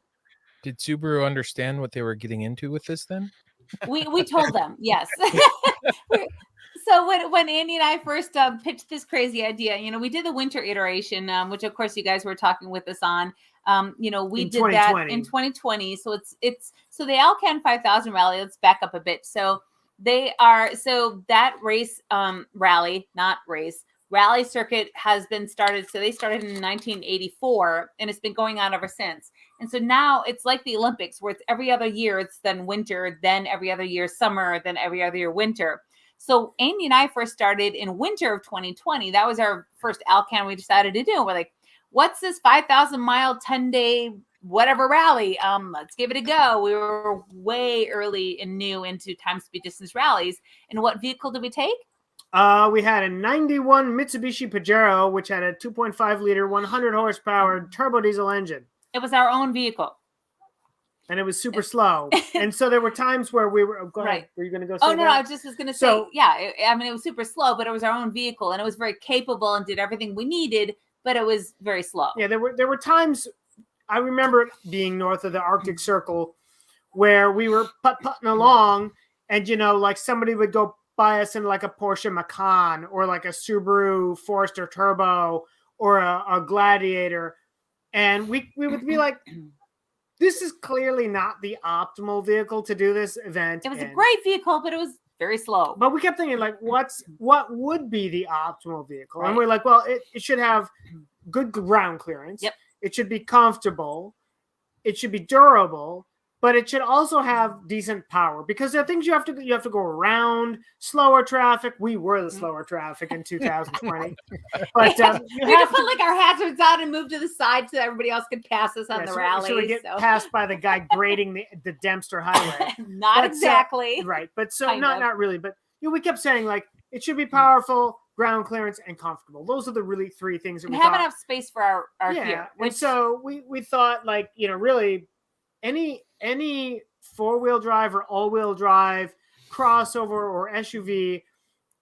did Subaru understand what they were getting into with this then? We told them, yes. So when Andy and I first pitched this crazy idea, we did the winter iteration, which of course you guys were talking with us on. We did that in 2020. So so the Alcan 5000 rally. Let's back up a bit. So that race rally circuit has been started. So they started in 1984, and it's been going on ever since. And so now it's like the Olympics, where it's every other year, it's then winter, then every other year summer, then every other year winter. So Amy and I first started in winter of 2020. That was our first Alcan we decided to do. We're like, what's this 5,000 mile, 10-day whatever rally, let's give it a go. We were way early and new into time, speed, distance rallies. And what vehicle did we take? We had a 91 Mitsubishi Pajero, which had a 2.5 liter, 100 horsepower turbo diesel engine. It was our own vehicle. And it was super slow. And so there were times where we were, go ahead. Right. Were you going to go say Oh, no, that? I just was going to say, I mean, it was super slow, but it was our own vehicle and it was very capable and did everything we needed, but it was very slow. Yeah, there were times, I remember being north of the Arctic Circle where we were putting along and, like somebody would go by us in like a Porsche Macan or like a Subaru Forester Turbo or a Gladiator. And we would be like, this is clearly not the optimal vehicle to do this event. It was a great vehicle, but it was very slow. But we kept thinking, like, what would be the optimal vehicle? Right. And we're like, well, it should have good ground clearance. Yep. It should be comfortable. It should be durable. But it should also have decent power because there are things you have to go around, slower traffic. We were the slower traffic in 2020. But we had to put like our hazards on and move to the side so that everybody else could pass us on the rally. So we get passed by the guy grading the Dempster Highway. Not exactly. Right. But so not really. But we kept saying like it should be powerful, ground clearance, and comfortable. Those are the really three things that we have enough space for our gear. And so we thought like, really any four-wheel drive or all-wheel drive crossover or SUV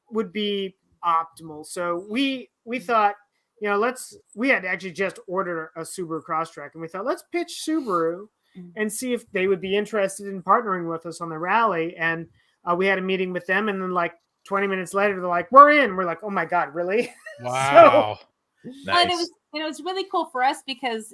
would be optimal. So we thought, we had actually just ordered a Subaru Crosstrek and we thought, let's pitch Subaru and see if they would be interested in partnering with us on the rally. And we had a meeting with them and then like 20 minutes later, they're like, we're in. We're like, oh my God, really? Wow. Nice. Well, it was really cool for us because,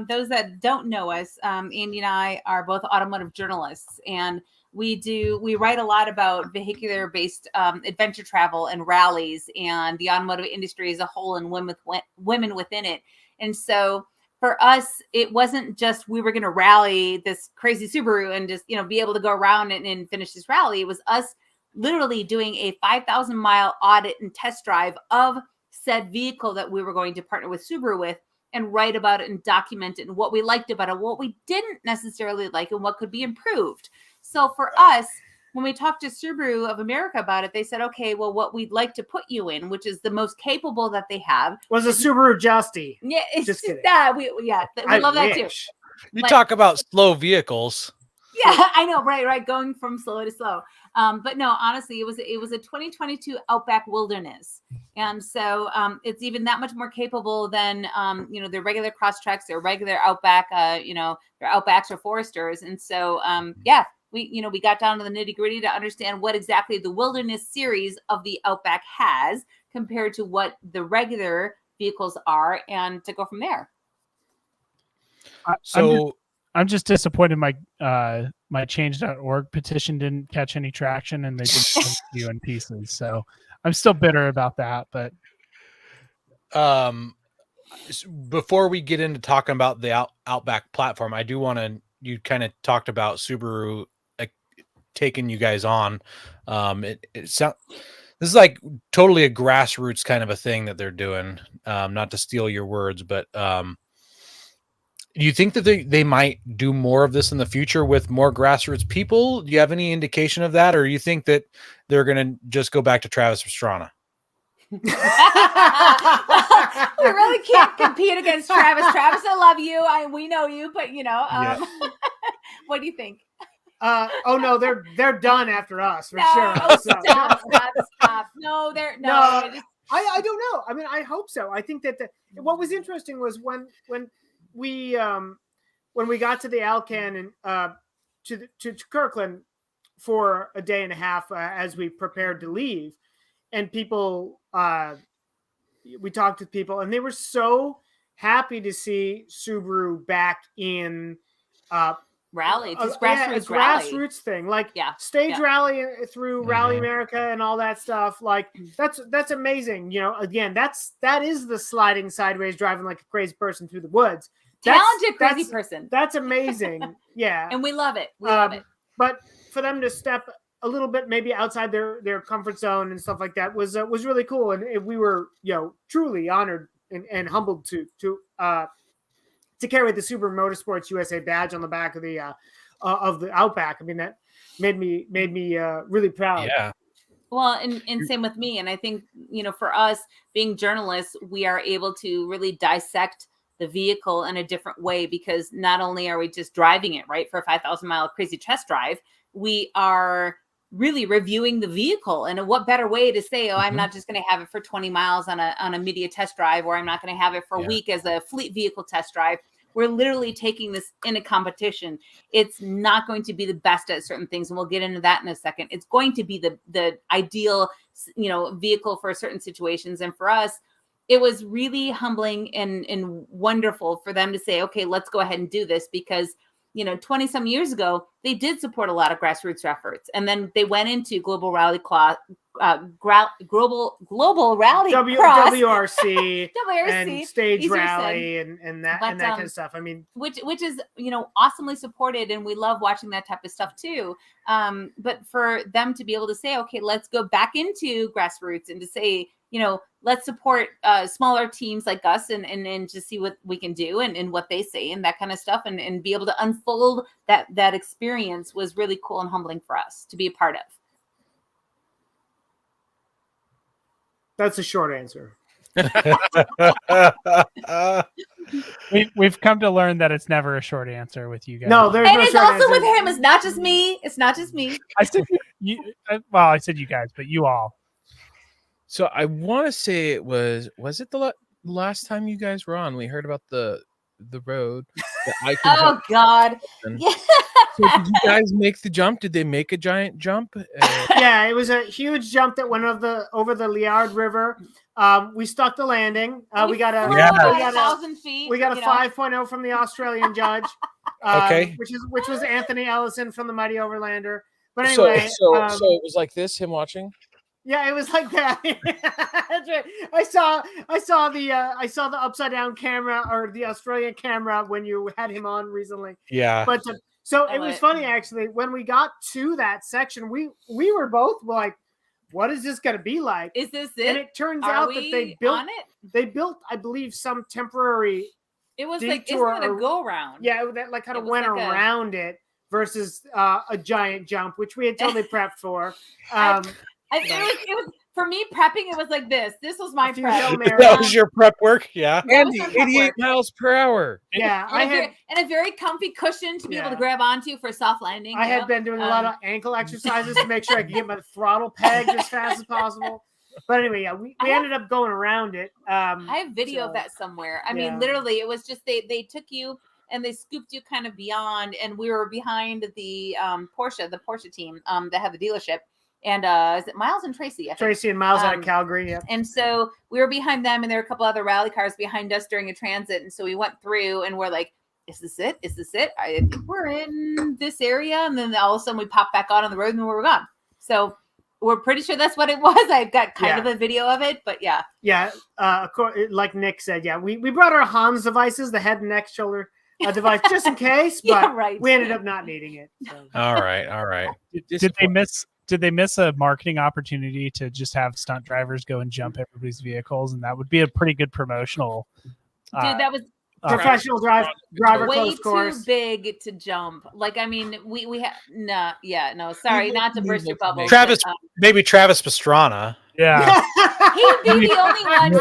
those that don't know us, Andy and I are both automotive journalists and we write a lot about vehicular based adventure travel and rallies and the automotive industry as a whole and women within it. And so for us, it wasn't just we were going to rally this crazy Subaru and just, be able to go around and finish this rally. It was us literally doing a 5,000 mile audit and test drive of said vehicle that we were going to partner with Subaru with and write about it and document it and what we liked about it, what we didn't necessarily like and what could be improved. So for us, when we talked to Subaru of America about it, they said, okay, well, what we'd like to put you in, which is the most capable that they have, was a Subaru Justy. Yeah, it's just kidding. That. We love that too. You talk about slow vehicles. Yeah, I know, right, going from slow to slow. But no, honestly, it was a 2022 Outback Wilderness, and so it's even that much more capable than their regular Crosstreks, their regular Outback, their Outbacks or Foresters, and so we got down to the nitty gritty to understand what exactly the Wilderness series of the Outback has compared to what the regular vehicles are, and to go from there. I'm just disappointed my change.org petition didn't catch any traction and they didn't send you in pieces. So I'm still bitter about that. But before we get into talking about the Outback platform, I do want to, you kind of talked about Subaru taking you guys on. This is like totally a grassroots kind of a thing that they're doing. Not to steal your words, but do you think that they might do more of this in the future with more grassroots people? Do you have any indication of that? Or you think that they're going to just go back to Travis Pastrana? We really can't compete against Travis. Travis, I love you. We know you, but what do you think? Oh no, they're done after us for sure. Oh, stop. No, they're no. I don't know. I mean, I hope so. I think that what was interesting was when we got to the Alcan and to Kirkland for a day and a half as we prepared to leave, and people we talked to people and they were so happy to see Subaru back in rally. It's grassroots rally. Grassroots thing, like stage rally through Rally America and all that stuff. Like that's amazing. Again, that is the sliding sideways, driving like a crazy person through the woods. Talented crazy person. That's amazing. Yeah, and we love it. We love it. But for them to step a little bit maybe outside their comfort zone and stuff like that was really cool, and we were truly honored and humbled to to carry the Subaru Motorsports USA badge on the back of the Outback. I mean, that made me really proud. Yeah. Well, and same with me. And I think, for us being journalists, we are able to really dissect the vehicle in a different way, because not only are we just driving it, right, for a 5,000-mile crazy test drive, we are really reviewing the vehicle. And what better way to say, I'm not just going to have it for 20 miles on a media test drive, or I'm not going to have it for a week as a fleet vehicle test drive. We're literally taking this in a competition. It's not going to be the best at certain things, and we'll get into that in a second. It's going to be the ideal, vehicle for certain situations. And for us, it was really humbling and wonderful for them to say, okay, let's go ahead and do this, because 20 some years ago, they did support a lot of grassroots efforts. And then they went into Global Rally Cross, Global Rally Cross, WRC, and Stage Rally, and that kind of stuff. I mean, which is, awesomely supported. And we love watching that type of stuff too. But for them to be able to say, okay, let's go back into grassroots, and to say, let's support smaller teams like us, and just see what we can do, and what they say, and that kind of stuff, and be able to unfold that experience was really cool and humbling for us to be a part of. That's a short answer. We've come to learn that it's never a short answer with you guys. No, there's and no it's short also answer. with him. It's not just me. It's not just me. I said I said you guys, but you all. So I want to say it was it the last time you guys were on? We heard about the road. Oh God! Yeah. So did you guys make the jump? Did they make a giant jump? Yeah, it was a huge jump that went over the Liard River. We stuck the landing. We got a 1,000 feet. We got a 5.0 from the Australian judge. Okay. Which was Anthony Ellison from the Mighty Overlander. But anyway, so it was like this, him watching. Yeah, it was like that. That's right. I saw the upside down camera, or the Australian camera, when you had him on recently. Yeah. But so it was funny, actually, when we got to that section, we were both like, what is this going to be like? Is this it? And it turns out that they built, I believe, some temporary. It was like, isn't it a go round? Yeah, that like kind of went like around it versus a giant jump, which we had totally prepped for. It was for me prepping. It was like this. This was my prep. That was your prep work, yeah. Andy, 88 miles per hour. Yeah, and a very comfy cushion to be able to grab onto for a soft landing. I had been doing a lot of ankle exercises to make sure I could get my throttle pegged as fast as possible. But anyway, yeah, we ended up going around it. I have video of that somewhere. I mean, literally, it was just they took you and they scooped you kind of beyond, and we were behind the Porsche team that had the dealership. And is it Miles and Tracy? I think. Tracy and Miles out of Calgary, yeah. And so we were behind them, and there were a couple other rally cars behind us during a transit. And so we went through, and we're like, "Is this it? Is this it? I think we're in this area." And then all of a sudden, we popped back on the road, and we were gone. So we're pretty sure that's what it was. I got kind of a video of it, but yeah. Yeah, of course, like Nick said, yeah, we brought our Hans devices, the head and neck shoulder device, just in case, but we ended up not needing it. So. All right. Did they miss a marketing opportunity to just have stunt drivers go and jump everybody's vehicles? And that would be a pretty good promotional. Dude, that was professional driver way close too course. Big to jump. Like, I mean, we have sorry, not to burst your bubble. Travis, maybe Travis Pastrana. Yeah. He'd be the only one.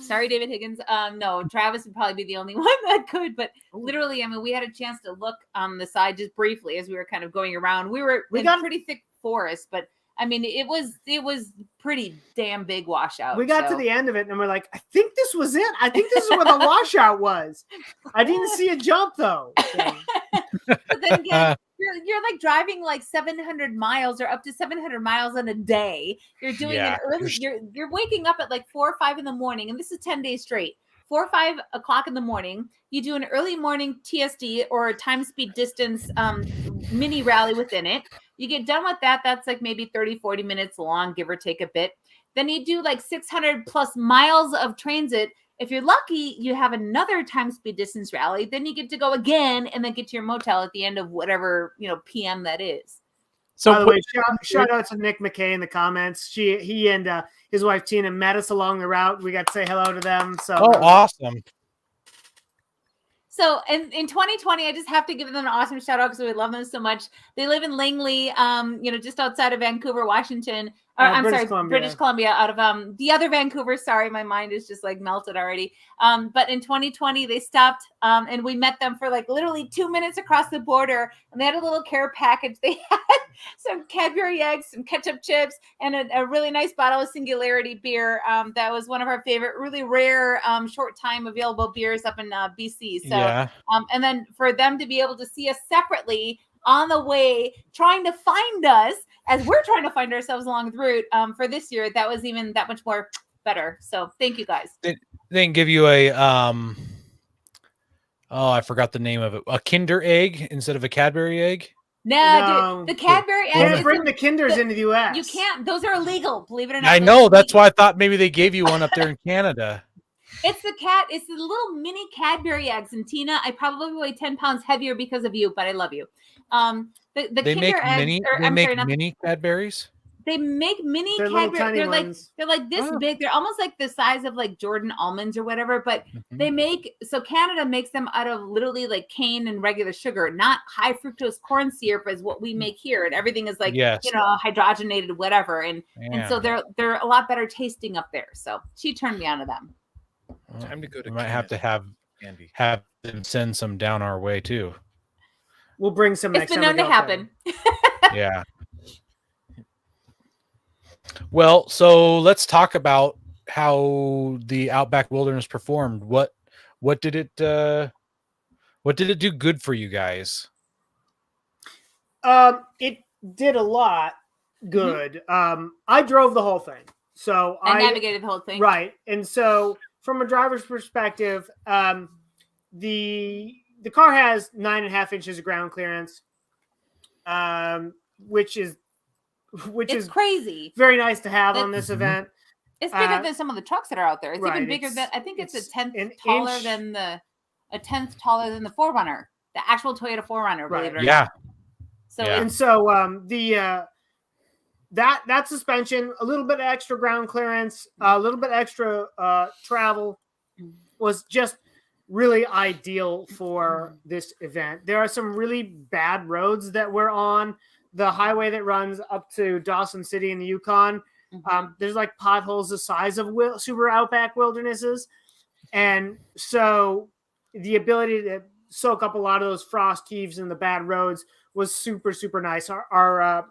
Sorry, David Higgins. No, Travis would probably be the only one that could. But literally, I mean, we had a chance to look on the side just briefly as we were kind of going around. We got pretty thick forest, but I mean, it was pretty damn big washout. We got to the end of it, and we're like, I think this was it. I think this is where the washout was. I didn't see a jump though. So. But then again, you're like driving like 700 miles or up to 700 miles in a day. You're doing an early. You're waking up at like 4 or 5 in the morning, and this is 10 days straight. 4 or 5 o'clock in the morning, you do an early morning TSD or a time speed distance mini rally within it. You get done with that. That's like maybe 30, 40 minutes long, give or take a bit. Then you do like 600 plus miles of transit. If you're lucky, you have another time speed distance rally. Then you get to go again and then get to your motel at the end of whatever, PM that is. So, by the way, shout out to Nick McKay in the comments. He and his wife Tina met us along the route. We got to say hello to them. So, awesome! So in 2020, I just have to give them an awesome shout out because we love them so much. They live in Langley, just outside of Vancouver, Washington. British Columbia, out of the other Vancouver. Sorry, my mind is just like melted already. But in 2020, they stopped and we met them for like literally 2 minutes across the border, and they had a little care package. They had some Cadbury eggs, some ketchup chips, and a really nice bottle of Singularity beer. That was one of our favorite, really rare, short time available beers up in BC. So, Yeah. And then for them to be able to see us separately on the way, trying to find us as we're trying to find ourselves along the route for this year, that was even that much more better. So thank you guys. They didn't give you a I forgot the name of it. A Kinder egg instead of a Cadbury egg? No. Dude, the Cadbury egg. Can't bring the Kinders into the U.S. You can't. Those are illegal, believe it or not. I know. That's why I thought maybe they gave you one up there in Canada. It's the little mini Cadbury eggs. And Tina, I probably weigh 10 pounds heavier because of you, but I love you. They make Kinder eggs, mini Cadburys. They make mini Cadbury. They're like this big. They're almost like the size of like Jordan almonds or whatever. But they make Canada makes them out of literally like cane and regular sugar, not high fructose corn syrup as what we make here. And everything is like hydrogenated whatever. And so they're a lot better tasting up there. So she turned me on to them. Time to go to. We might have to have them send some down our way too. We'll bring some. It's been known to happen. Yeah. Well, so let's talk about how the Outback Wilderness performed. What did it do good for you guys? It did a lot good. I drove the whole thing, so I navigated the whole thing, right. And so, from a driver's perspective, the car has 9.5 inches of ground clearance, which is crazy. Very nice to have on this event. It's bigger than some of the trucks that are out there. It's even bigger than, I think it's a tenth taller than the 4Runner, the actual Toyota 4Runner. Believe it or not. So and so that suspension, a little bit of extra ground clearance, a little bit extra travel was just really ideal for this event. There are some really bad roads that we're on. The highway that runs up to Dawson City in the Yukon, there's like potholes the size of Subaru Outback Wildernesses. And so the ability to soak up a lot of those frost heaves in the bad roads was super, super nice. Our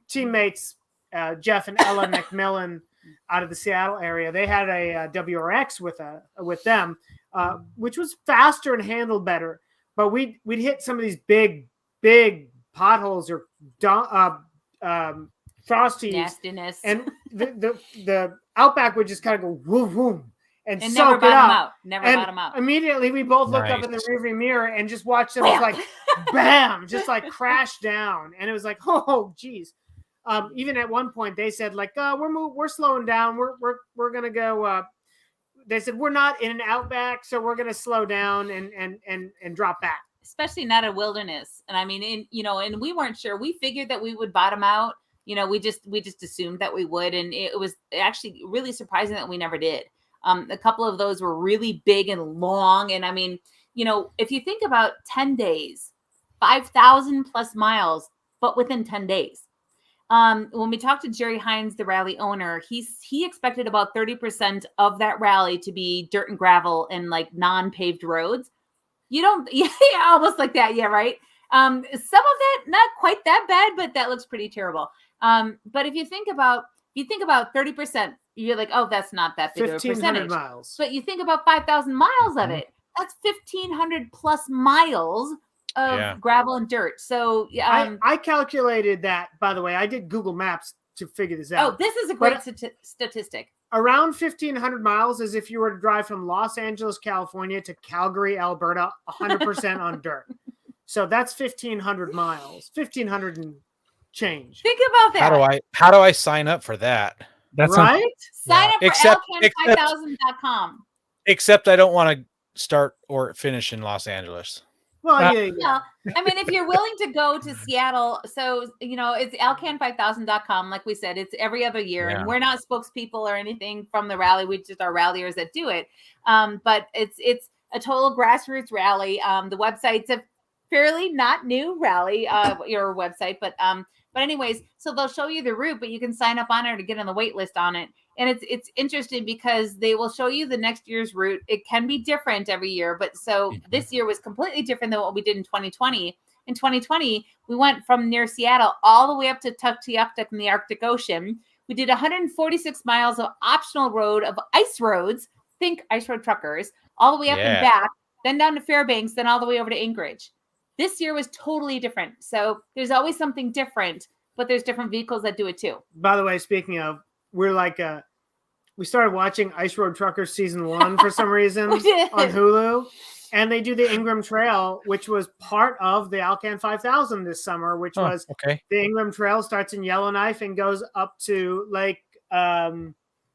teammates, Jeff and Ella McMillan out of the Seattle area, they had a WRX with them, which was faster and handled better. But we'd hit some of these big potholes or frost heaves, nastiness, and the Outback would just kind of go whoom whoom and soak never it bottom up. out. Never bottom out. Immediately, we both looked up in the rearview mirror and just watched them like bam, just like crash down, and it was like, oh geez. Even at one point, they said like, we're slowing down. We're gonna go. They said we're not in an Outback, so we're gonna slow down and drop back. Especially not a wilderness. And I mean, and we weren't sure. We figured that we would bottom out. We just assumed that we would. And it was actually really surprising that we never did. A couple of those were really big and long. And I mean, if you think about 10 days, 5,000 plus miles, but within 10 days. When we talked to Jerry Hines, the rally owner, he expected about 30% of that rally to be dirt and gravel and like non-paved roads. Almost like that. Yeah. Right. Some of that, not quite that bad, but that looks pretty terrible. But if you think about 30%, you're like, oh, that's not that big of a percentage. Miles. But you think about 5,000 miles of it, that's 1,500 plus miles of gravel and dirt. So I calculated that, by the way. I did Google Maps to figure this out. Oh, this is a great statistic. Around 1,500 miles is if you were to drive from Los Angeles, California to Calgary, Alberta, 100% on dirt. So that's 1,500 miles, 1,500 and change. Think about that. How do I sign up for that? That's right. Sign up for Alcan5000.com. Except I don't want to start or finish in Los Angeles. Well, yeah. I mean, if you're willing to go to Seattle, so, it's Alcan5000.com. Like we said, it's every other year. And we're not spokespeople or anything from the rally. We just are ralliers that do it. But it's a total grassroots rally. The website's a fairly not new rally, your website, but anyways, so they'll show you the route, but you can sign up on it to get on the wait list on it. And it's interesting because they will show you the next year's route. It can be different every year, but so this year was completely different than what we did in 2020. In 2020, we went from near Seattle all the way up to Tuktoyaktuk in the Arctic Ocean. We did 146 miles of optional road of ice roads, think ice road truckers, all the way up and back, then down to Fairbanks, then all the way over to Anchorage. This year was totally different. So there's always something different, but there's different vehicles that do it too. By the way, speaking of, we're like, we started watching Ice Road Truckers season 1 for some reason on Hulu. And they do the Ingram Trail, which was part of the Alcan 5000 this summer, which was the Ingram Trail starts in Yellowknife and goes up to Lake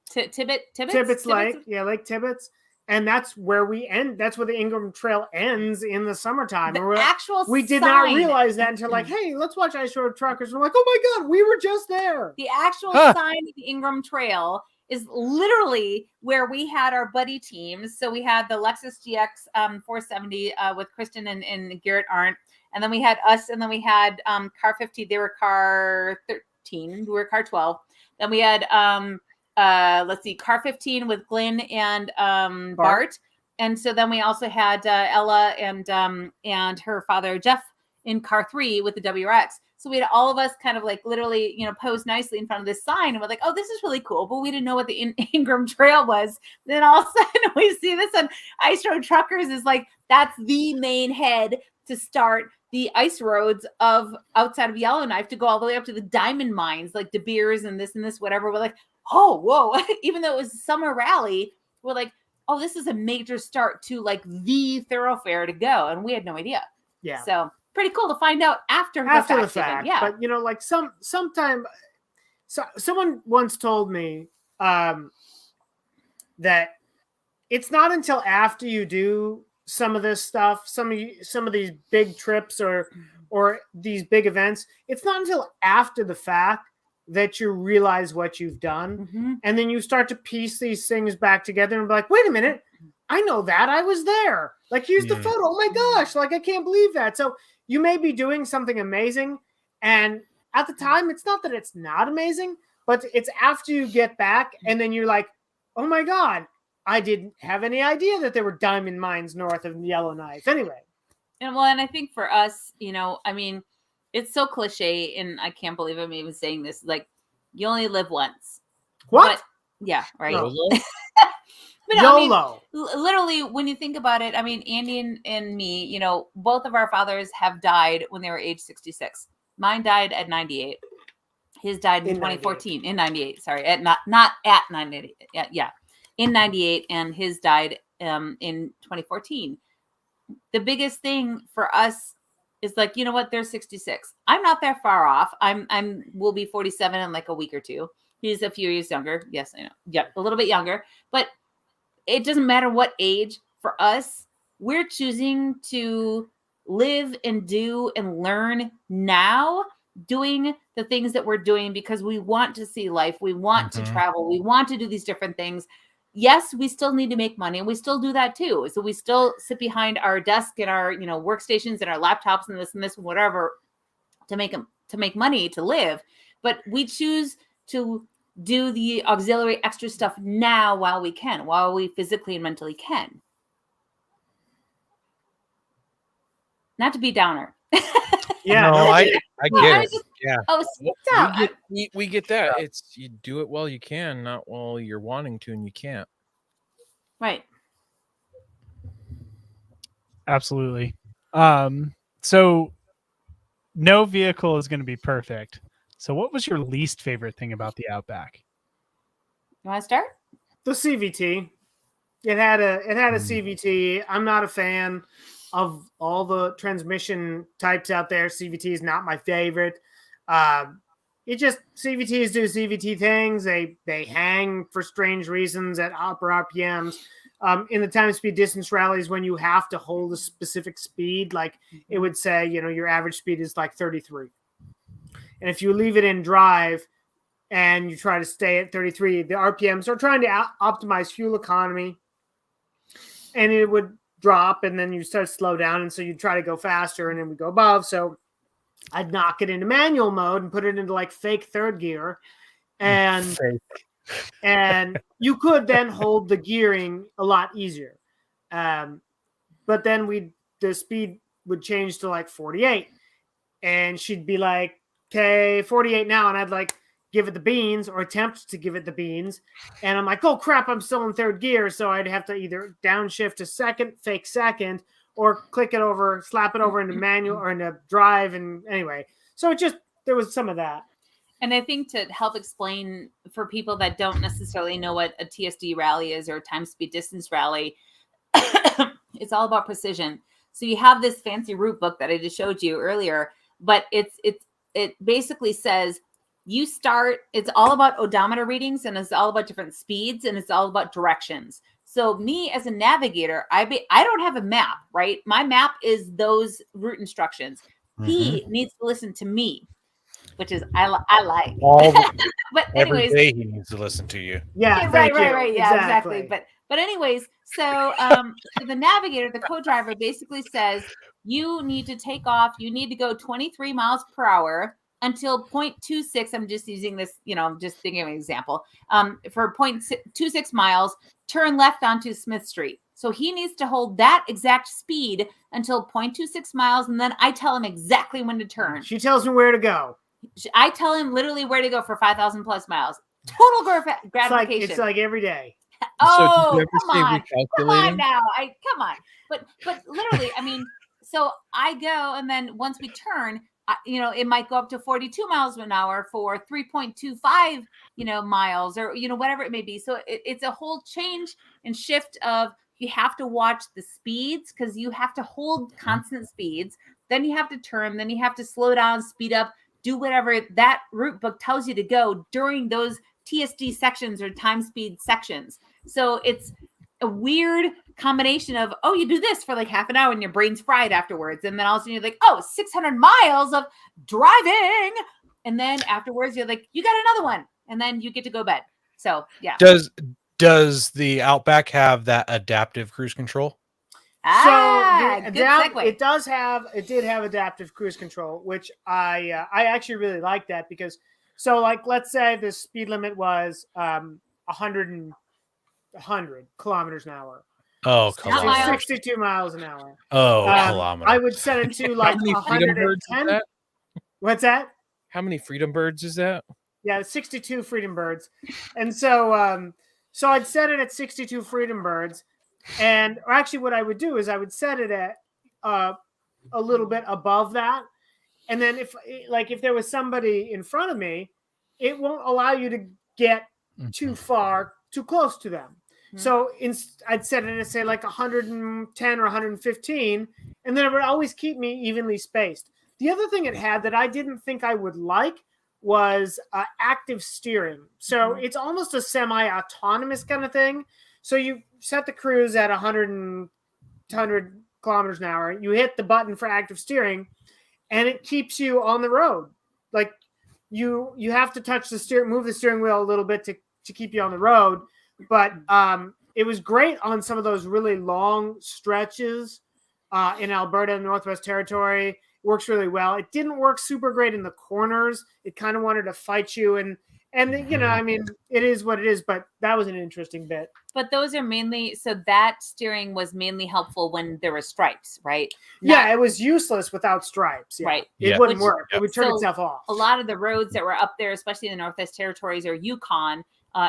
Tibbetts Lake. Yeah, Lake Tibbetts. And that's where we end. That's where the Ingram Trail ends in the summertime. We did not realize that until like, hey, let's watch Ice Road Truckers. And we're like, oh my God, we were just there. The actual sign of the Ingram Trail is literally where we had our buddy teams. So we had the Lexus GX 470 with Kristen and Garrett Arndt. And then we had us, and then we had car 15. They were car 13. We were car 12. Then we had let's see, car 15 with Glenn and Bart. And so then we also had Ella and her father Jeff in car 3 with the WRX. So we had all of us kind of like literally, posed nicely in front of this sign, and we're like, oh, this is really cool. But we didn't know what the Ingram Trail was. Then all of a sudden we see this on Ice Road Truckers is like, that's the main head to start the ice roads of outside of Yellowknife to go all the way up to the diamond mines, like De Beers and this, whatever. We're like, oh, whoa. Even though it was a summer rally, we're like, oh, this is a major start to like the thoroughfare to go. And we had no idea. Yeah. So pretty cool to find out after the fact. Yeah. But like sometime someone once told me that it's not until after you do some of this stuff, some of these big trips or these big events, it's not until after the fact that you realize what you've done. Mm-hmm. And then you start to piece these things back together and be like, wait a minute, I know that, I was there. Like, here's the photo. Oh my gosh. Like, I can't believe that. So you may be doing something amazing. And at the time, it's not that it's not amazing, but it's after you get back and then you're like, oh my God, I didn't have any idea that there were diamond mines north of Yellowknife. Anyway. And I think for us, it's so cliche, and I can't believe I'm even saying this. Like, you only live once. What? But, yeah, right. No. But, YOLO. Literally, when you think about it, Andy and me, both of our fathers have died when they were age 66. Mine died at 98. His died in 2014. 98. In 98, sorry. Not at 98. Yeah. In 98, and his died in 2014. The biggest thing for us is like, you know what? They're 66. I'm not that far off. We'll be 47 in like a week or two. He's a few years younger. Yes, I know. Yeah, a little bit younger. But it doesn't matter what age. For us, we're choosing to live and do and learn now, doing the things that we're doing because we want to see life. We want to travel. We want to do these different things. Yes, we still need to make money, and we still do that too. So we still sit behind our desk and our, workstations and our laptops and this and whatever to make money to live. But we choose to do the auxiliary extra stuff now while we physically and mentally can. Not to be downer. Yeah, no, I get it. Yeah. Oh, stop. We get that. It's you do it while you can, not while you're wanting to and you can't. Right. Absolutely. So no vehicle is going to be perfect. So what was your least favorite thing about the Outback? You want to start? The CVT. It had a CVT. I'm not a fan of all the transmission types out there. CVT is not my favorite. CVTs do CVT things. They hang for strange reasons at upper RPMs. In the time speed distance rallies, when you have to hold a specific speed, like it would say, your average speed is like 33. And if you leave it in drive and you try to stay at 33, the RPMs are trying to optimize fuel economy. And it would drop, and then you start to slow down, and so you try to go faster, and then we go above. So I'd knock it into manual mode and put it into like fake third gear, and you could then hold the gearing a lot easier. But then the speed would change to like 48, and she'd be like, okay, 48 now, and I'd like give it the beans or attempt to give it the beans, and I'm like, oh crap, I'm still in third gear, so I'd have to either downshift to second, fake second, or click it over, slap it over into manual or into drive, and anyway, so there was some of that. And I think to help explain for people that don't necessarily know what a TSD rally is or time, speed, distance rally, it's all about precision. So you have this fancy route book that I just showed you earlier, but it basically says you start, it's all about odometer readings, and it's all about different speeds, and it's all about directions. So me as a navigator, I don't have a map, right? My map is those route instructions. He needs to listen to me, which is I like. But anyways, every day he needs to listen to you. Yeah, right. Yeah, exactly. But anyways, so the navigator, the co-driver, basically says you need to take off. You need to go 23 miles per hour until 0.26. I'm just using this, just thinking of an example. For 0.26 miles, turn left onto Smith Street. So he needs to hold that exact speed until 0.26 miles, and then I tell him exactly when to turn. She tells me where to go. I tell him literally where to go for 5,000 plus miles. Total gratification. It's like every day. Oh, so come on now. Come on. But literally, I mean, so I go, and then once we turn, it might go up to 42 miles an hour for 3.25, miles, or, whatever it may be. So it's a whole change and shift of, you have to watch the speeds, because you have to hold constant speeds. Then you have to turn, then you have to slow down, speed up, do whatever that route book tells you to go during those TSD sections or time speed sections. So it's a weird combination of, you do this for like half an hour and your brain's fried afterwards. And then all of a sudden you're like, 600 miles of driving. And then afterwards you're like, you got another one. And then you get to go to bed. So yeah. Does the Outback have that adaptive cruise control? It did have adaptive cruise control, which I actually really like that, because let's say the speed limit was 100 kilometers an hour. Oh, kilometers. 62 miles an hour. Oh, kilometers. I would set it to like 110. What's that? How many Freedom Birds is that? Yeah, 62 Freedom Birds. And so so I'd set it at 62 Freedom Birds. And actually what I would do is I would set it at a little bit above that. And then if there was somebody in front of me, it won't allow you to get too close to them. Mm-hmm. So I'd set it at, say, like 110 or 115, and then it would always keep me evenly spaced. The other thing it had that I didn't think I would like was active steering. So it's almost a semi-autonomous kind of thing. So you set the cruise at 100 kilometers an hour. You hit the button for active steering, and it keeps you on the road. Like you have to move the steering wheel a little bit to keep you on the road. But it was great on some of those really long stretches in Alberta and Northwest Territory. It works really well. It didn't work super great in the corners. It kind of wanted to fight you, and I mean, it is what it is, but that was an interesting bit. But those are mainly, so that steering was mainly helpful when there were stripes, right? It was useless without stripes. Yeah. Right. It wouldn't work. It would turn itself off. A lot of the roads that were up there, especially in the Northwest Territories or Yukon,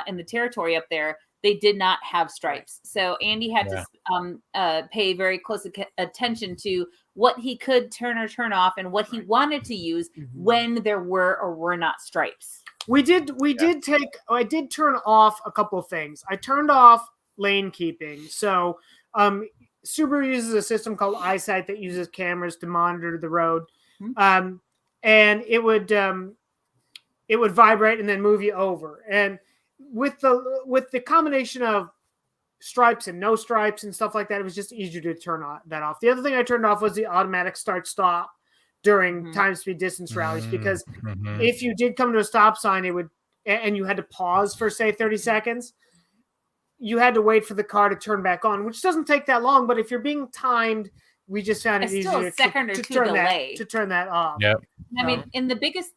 in the territory up there, they did not have stripes. So Andy had to pay very close attention to what he could turn or turn off and what he wanted to use when there were or were not stripes. I did turn off a couple of things. I turned off lane keeping. So Subaru uses a system called EyeSight that uses cameras to monitor the road. And it would vibrate and then move you over. And with the combination of stripes and no stripes and stuff like that, it was just easier to turn that off. The other thing I turned off was the automatic start-stop during time, speed, distance rallies, because if you did come to a stop sign, it would, and you had to pause for, say, 30 seconds, you had to wait for the car to turn back on, which doesn't take that long. But if you're being timed, we just found it It's still easier a second or to two turn delay. to turn that off. Yep. I mean, and the biggest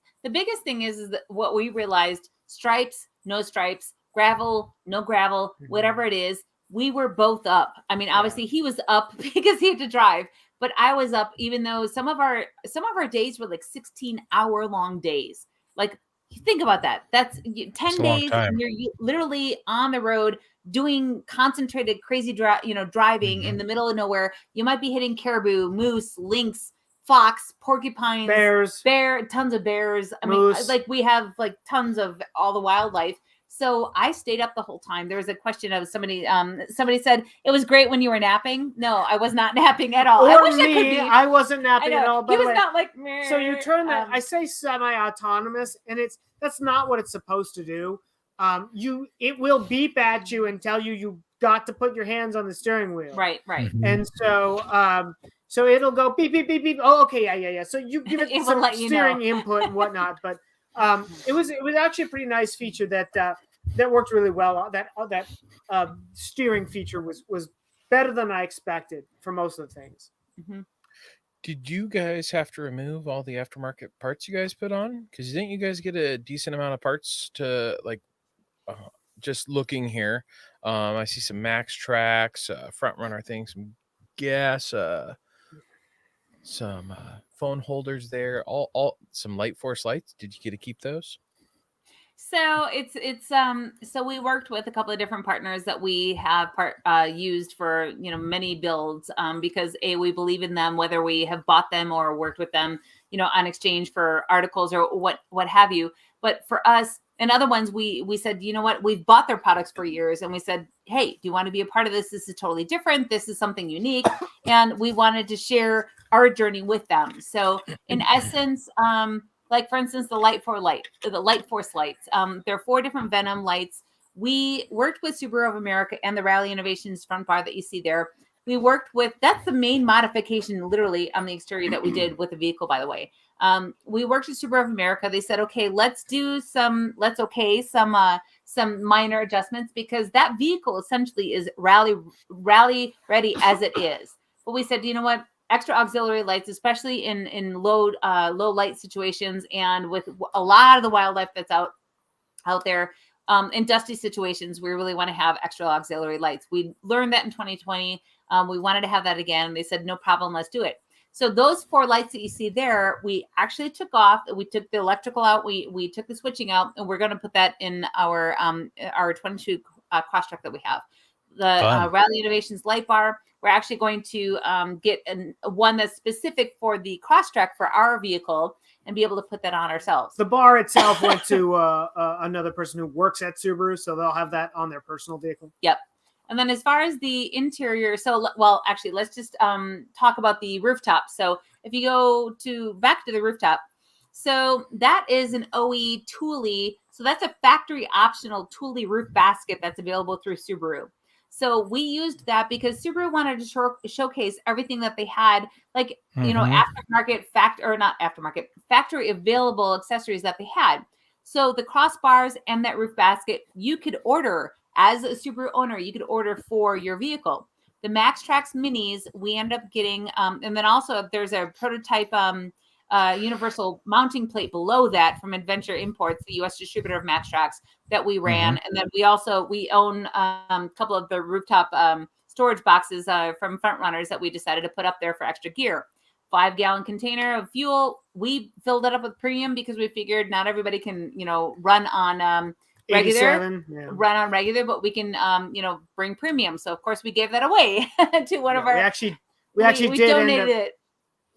thing is that what we realized: stripes, no stripes, gravel, no gravel, whatever it is. We were both up. I mean, obviously he was up because he had to drive, but I was up, even though some of our days were like 16-hour long days. Like, think about that. That's 10 days and you're literally on the road doing concentrated, crazy driving in the middle of nowhere. You might be hitting caribou, moose, lynx, fox, porcupines, tons of bears. I mean, like we have like tons of all the wildlife. So I stayed up the whole time. There was a question of somebody said, it was great when you were napping. No, I was not napping at all. Or I wish me, I could be. I wasn't napping at all. He was not like, so you turn that, I say semi-autonomous, and that's not what it's supposed to do. It will beep at you and tell you got to put your hands on the steering wheel. Right. And so it'll go beep, beep, beep, beep. Oh, okay, yeah. So you give it some steering input and whatnot, but it was actually a pretty nice feature that worked really well. That steering feature was better than I expected for most of the things. Mm-hmm. Did you guys have to remove all the aftermarket parts you guys put on? Because didn't you guys get a decent amount of parts to like? Just looking here, I see some Max tracks, front runner things, some gas, some phone holders there, all some Light Force lights. Did you get to keep those? So so we worked with a couple of different partners that we have used for many builds because we believe in them, whether we have bought them or worked with them on exchange for articles or what have you. But for us and other ones, we said, you know what, we've bought their products for years, and we said, hey, do you want to be a part of this? This is totally different. This is something unique, and we wanted to share our journey with them. So in essence, like for instance, the Light Force lights. There are 4 different Venom lights. We worked with Subaru of America and the Rally Innovations front bar that you see there. We worked with, that's the main modification literally on the exterior that we did with the vehicle, by the way. We worked with Subaru of America. They said, okay, let's do some minor adjustments because that vehicle essentially is rally ready as it is. But we said, you know what? Extra auxiliary lights, especially in low light situations and with a lot of the wildlife that's out there in dusty situations, we really want to have extra auxiliary lights. We learned that in 2020. We wanted to have that again. They said, no problem, let's do it. So those 4 lights that you see there, we actually took off. We took the electrical out. We took the switching out, and we're going to put that in our 22 Crosstrek that we have. The Rally Innovations light bar. We're actually going to get one that's specific for the Crosstrek for our vehicle and be able to put that on ourselves. The bar itself went to another person who works at Subaru, so they'll have that on their personal vehicle. Yep. And then as far as the interior, actually, let's just talk about the rooftop. So if you go back to the rooftop, so that is an OE Thule. So that's a factory optional Thule roof basket that's available through Subaru. So we used that because Subaru wanted to showcase everything that they had, like, aftermarket factory available accessories that they had. So the crossbars and that roof basket, you could order as a Subaru owner, you could order for your vehicle. The Max Trax Minis, we end up getting, and then also there's a prototype universal mounting plate below that from Adventure Imports, the U.S. distributor of Max Trax that we ran. And then we own a couple of the rooftop storage boxes from Front Runners that we decided to put up there for extra gear. 5-gallon container of fuel. We filled it up with premium because we figured not everybody can, run on regular, but we can, bring premium. So of course we gave that away to one of our.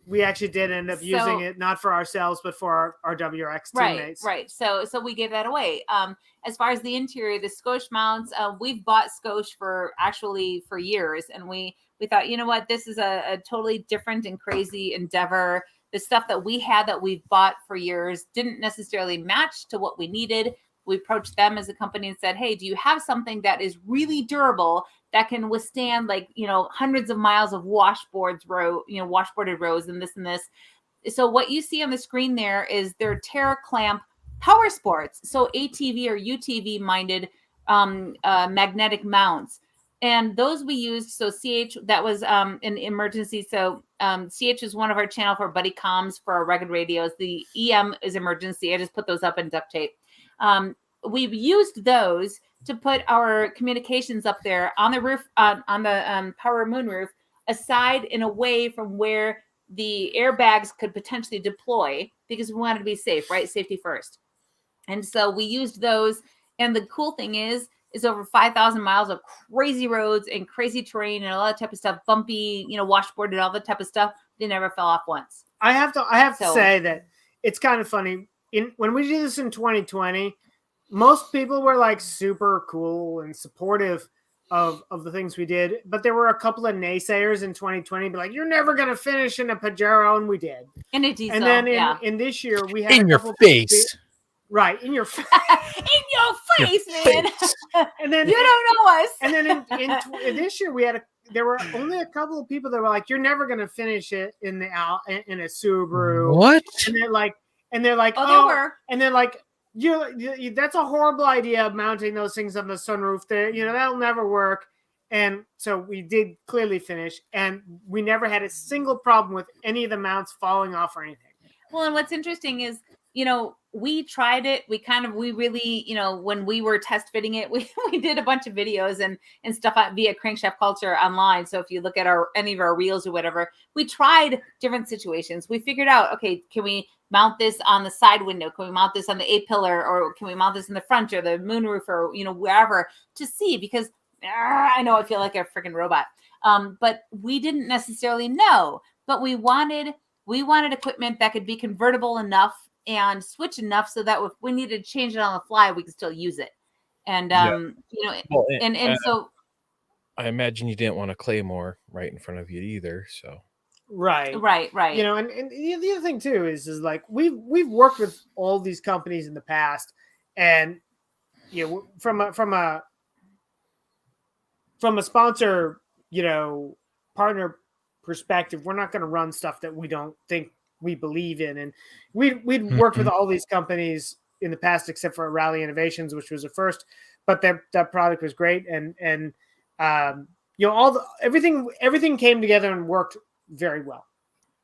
We actually did end up using it, not for ourselves, but for our WRX teammates. Right. So we gave that away. As far as the interior, the Scosche mounts, we've bought Scosche for years. And we thought, you know what, this is a totally different and crazy endeavor. The stuff that we had that we've bought for years didn't necessarily match to what we needed. We approached them as a company and said, hey, do you have something that is really durable that can withstand hundreds of miles of washboarded rows and this and this? So what you see on the screen there is their Terra Clamp Power Sports. So ATV or UTV minded magnetic mounts. And those we used. So CH, that was an emergency. So CH is one of our channel for buddy comms for our rugged radios. The EM is emergency. I just put those up in duct tape. We've used those to put our communications up there on the roof, on the power moon roof, aside and away from where the airbags could potentially deploy, because we wanted to be safe, right? Safety first. And so we used those. And the cool thing is over 5,000 miles of crazy roads and crazy terrain and all that type of stuff, bumpy, washboard and all that type of stuff. They never fell off once. I have to say that it's kind of funny. When we did this in 2020, most people were like super cool and supportive of the things we did, but there were a couple of naysayers in 2020, be like, "You're never gonna finish in a Pajero," and we did. In a diesel, and then in this year we had in a your couple face. Right, in your face. In your face, man. And then you don't know us. And then in this year there were only a couple of people that were like, "You're never gonna finish it in a Subaru." What? And they're like, oh, there were. And they're like, you that's a horrible idea of mounting those things on the sunroof. There, that'll never work. And so we did clearly finish, and we never had a single problem with any of the mounts falling off or anything. Well, and what's interesting is, we tried it. We really, when we were test fitting it, we did a bunch of videos and stuff via Crankshaft Culture online. So if you look at any of our reels or whatever, we tried different situations. We figured out, okay, can we mount this on the side window? Can we mount this on the A-pillar, or can we mount this in the front or the moonroof, or wherever, to see? Because I know I feel like a freaking robot. But we didn't necessarily know. But we wanted equipment that could be convertible enough and switch enough so that if we needed to change it on the fly, we could still use it. And so I imagine you didn't want a Claymore right in front of you either. So right. And the other thing too is like we've worked with all these companies in the past, and from a sponsor partner perspective, we're not going to run stuff that we don't think we believe in. And we'd worked with all these companies in the past, except for Rally Innovations, which was a first, but that product was great. And everything came together and worked very well.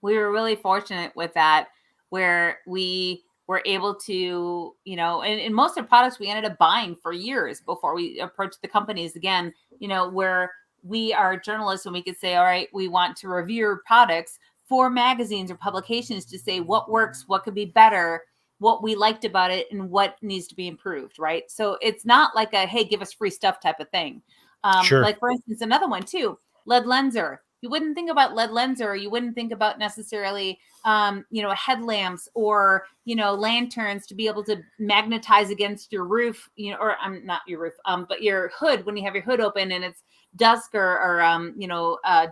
We were really fortunate with that, where we were able to, and most of the products we ended up buying for years before we approached the companies again, where we are journalists and we could say, all right, we want to review your products for magazines or publications to say what works, what could be better, what we liked about it, and what needs to be improved, right? So it's not like a, hey, give us free stuff type of thing. Sure. Like, for instance, another one too, lead lenser. You wouldn't think about lead lenser. You wouldn't think about necessarily, headlamps or, lanterns to be able to magnetize against your roof, or not your roof, but your hood, when you have your hood open and it's dusk or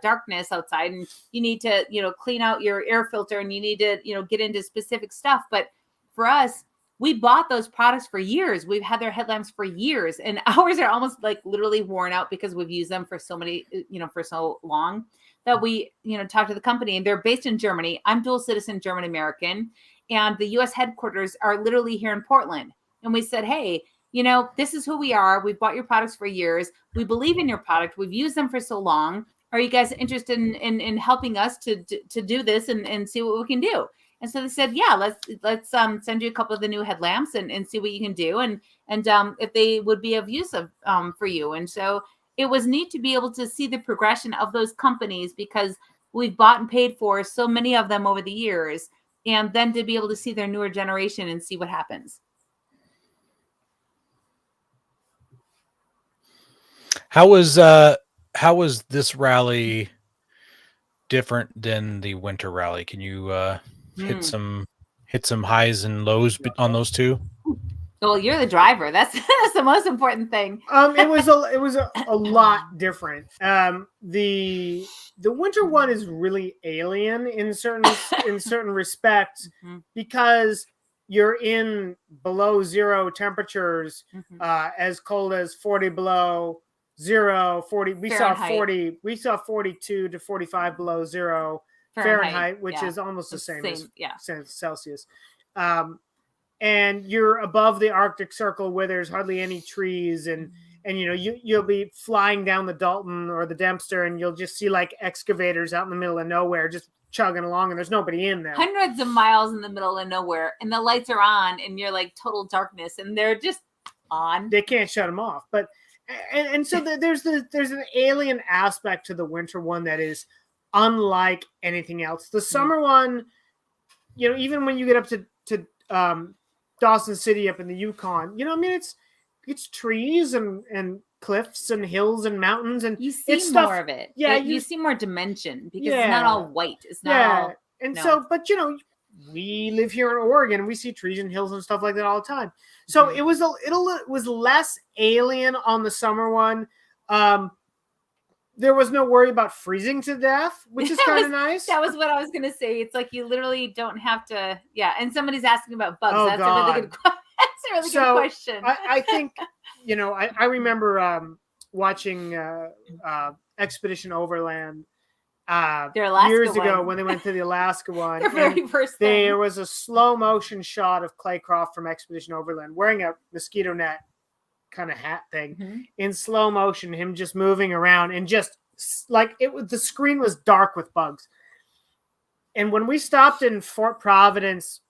darkness outside, and you need to, clean out your air filter, and you need to, get into specific stuff. But for us, we bought those products for years. We've had their headlamps for years, and ours are almost like literally worn out because we've used them for so many, for so long, that we, talked to the company, and they're based in Germany. I'm dual citizen German American, and the U.S. headquarters are literally here in Portland. And we said, hey, this is who we are. We've bought your products for years. We believe in your product. We've used them for so long. Are you guys interested in helping us to do this and see what we can do? And so they said, yeah, let's send you a couple of the new headlamps and see what you can do. And if they would be of use for you. And so it was neat to be able to see the progression of those companies, because we've bought and paid for so many of them over the years, and then to be able to see their newer generation and see what happens. How was this rally different than the winter rally? Can you hit some highs and lows on those two? Well, you're the driver. That's the most important thing. It was a lot different. The winter one is really alien in certain respects, because you're in below zero temperatures, as cold as 40 below zero, 40. We saw 42 to 45 below zero Fahrenheit, which is almost the same as Celsius. and you're above the Arctic Circle where there's hardly any trees, and you'll be flying down the Dalton or the Dempster, and you'll just see like excavators out in the middle of nowhere just chugging along, and there's nobody in there. Hundreds of miles in the middle of nowhere, and the lights are on, and you're like total darkness, and they're just on. They can't shut them off. But and so there's an alien aspect to the winter one that is unlike anything else. The summer one, even when you get up to Dawson City up in the Yukon, it's trees and cliffs and hills and mountains, and you see more of it. Yeah, you see more dimension because it's not all white. It's not all. And so, but we live here in Oregon and we see trees and hills and stuff like that all the time. So it was less alien on the summer one. There was no worry about freezing to death, which is kind of nice. That was what I was going to say. It's like you literally don't have to. Yeah. And somebody's asking about bugs. Oh, that's a really good question. That's a really good question. I think, I remember watching Expedition Overland years ago when they went to the Alaska one. Their very first thing. There was a slow motion shot of Claycroft from Expedition Overland wearing a mosquito net kind of hat thing in slow motion, him just moving around, and just like the screen was dark with bugs. And when we stopped in Fort Providence,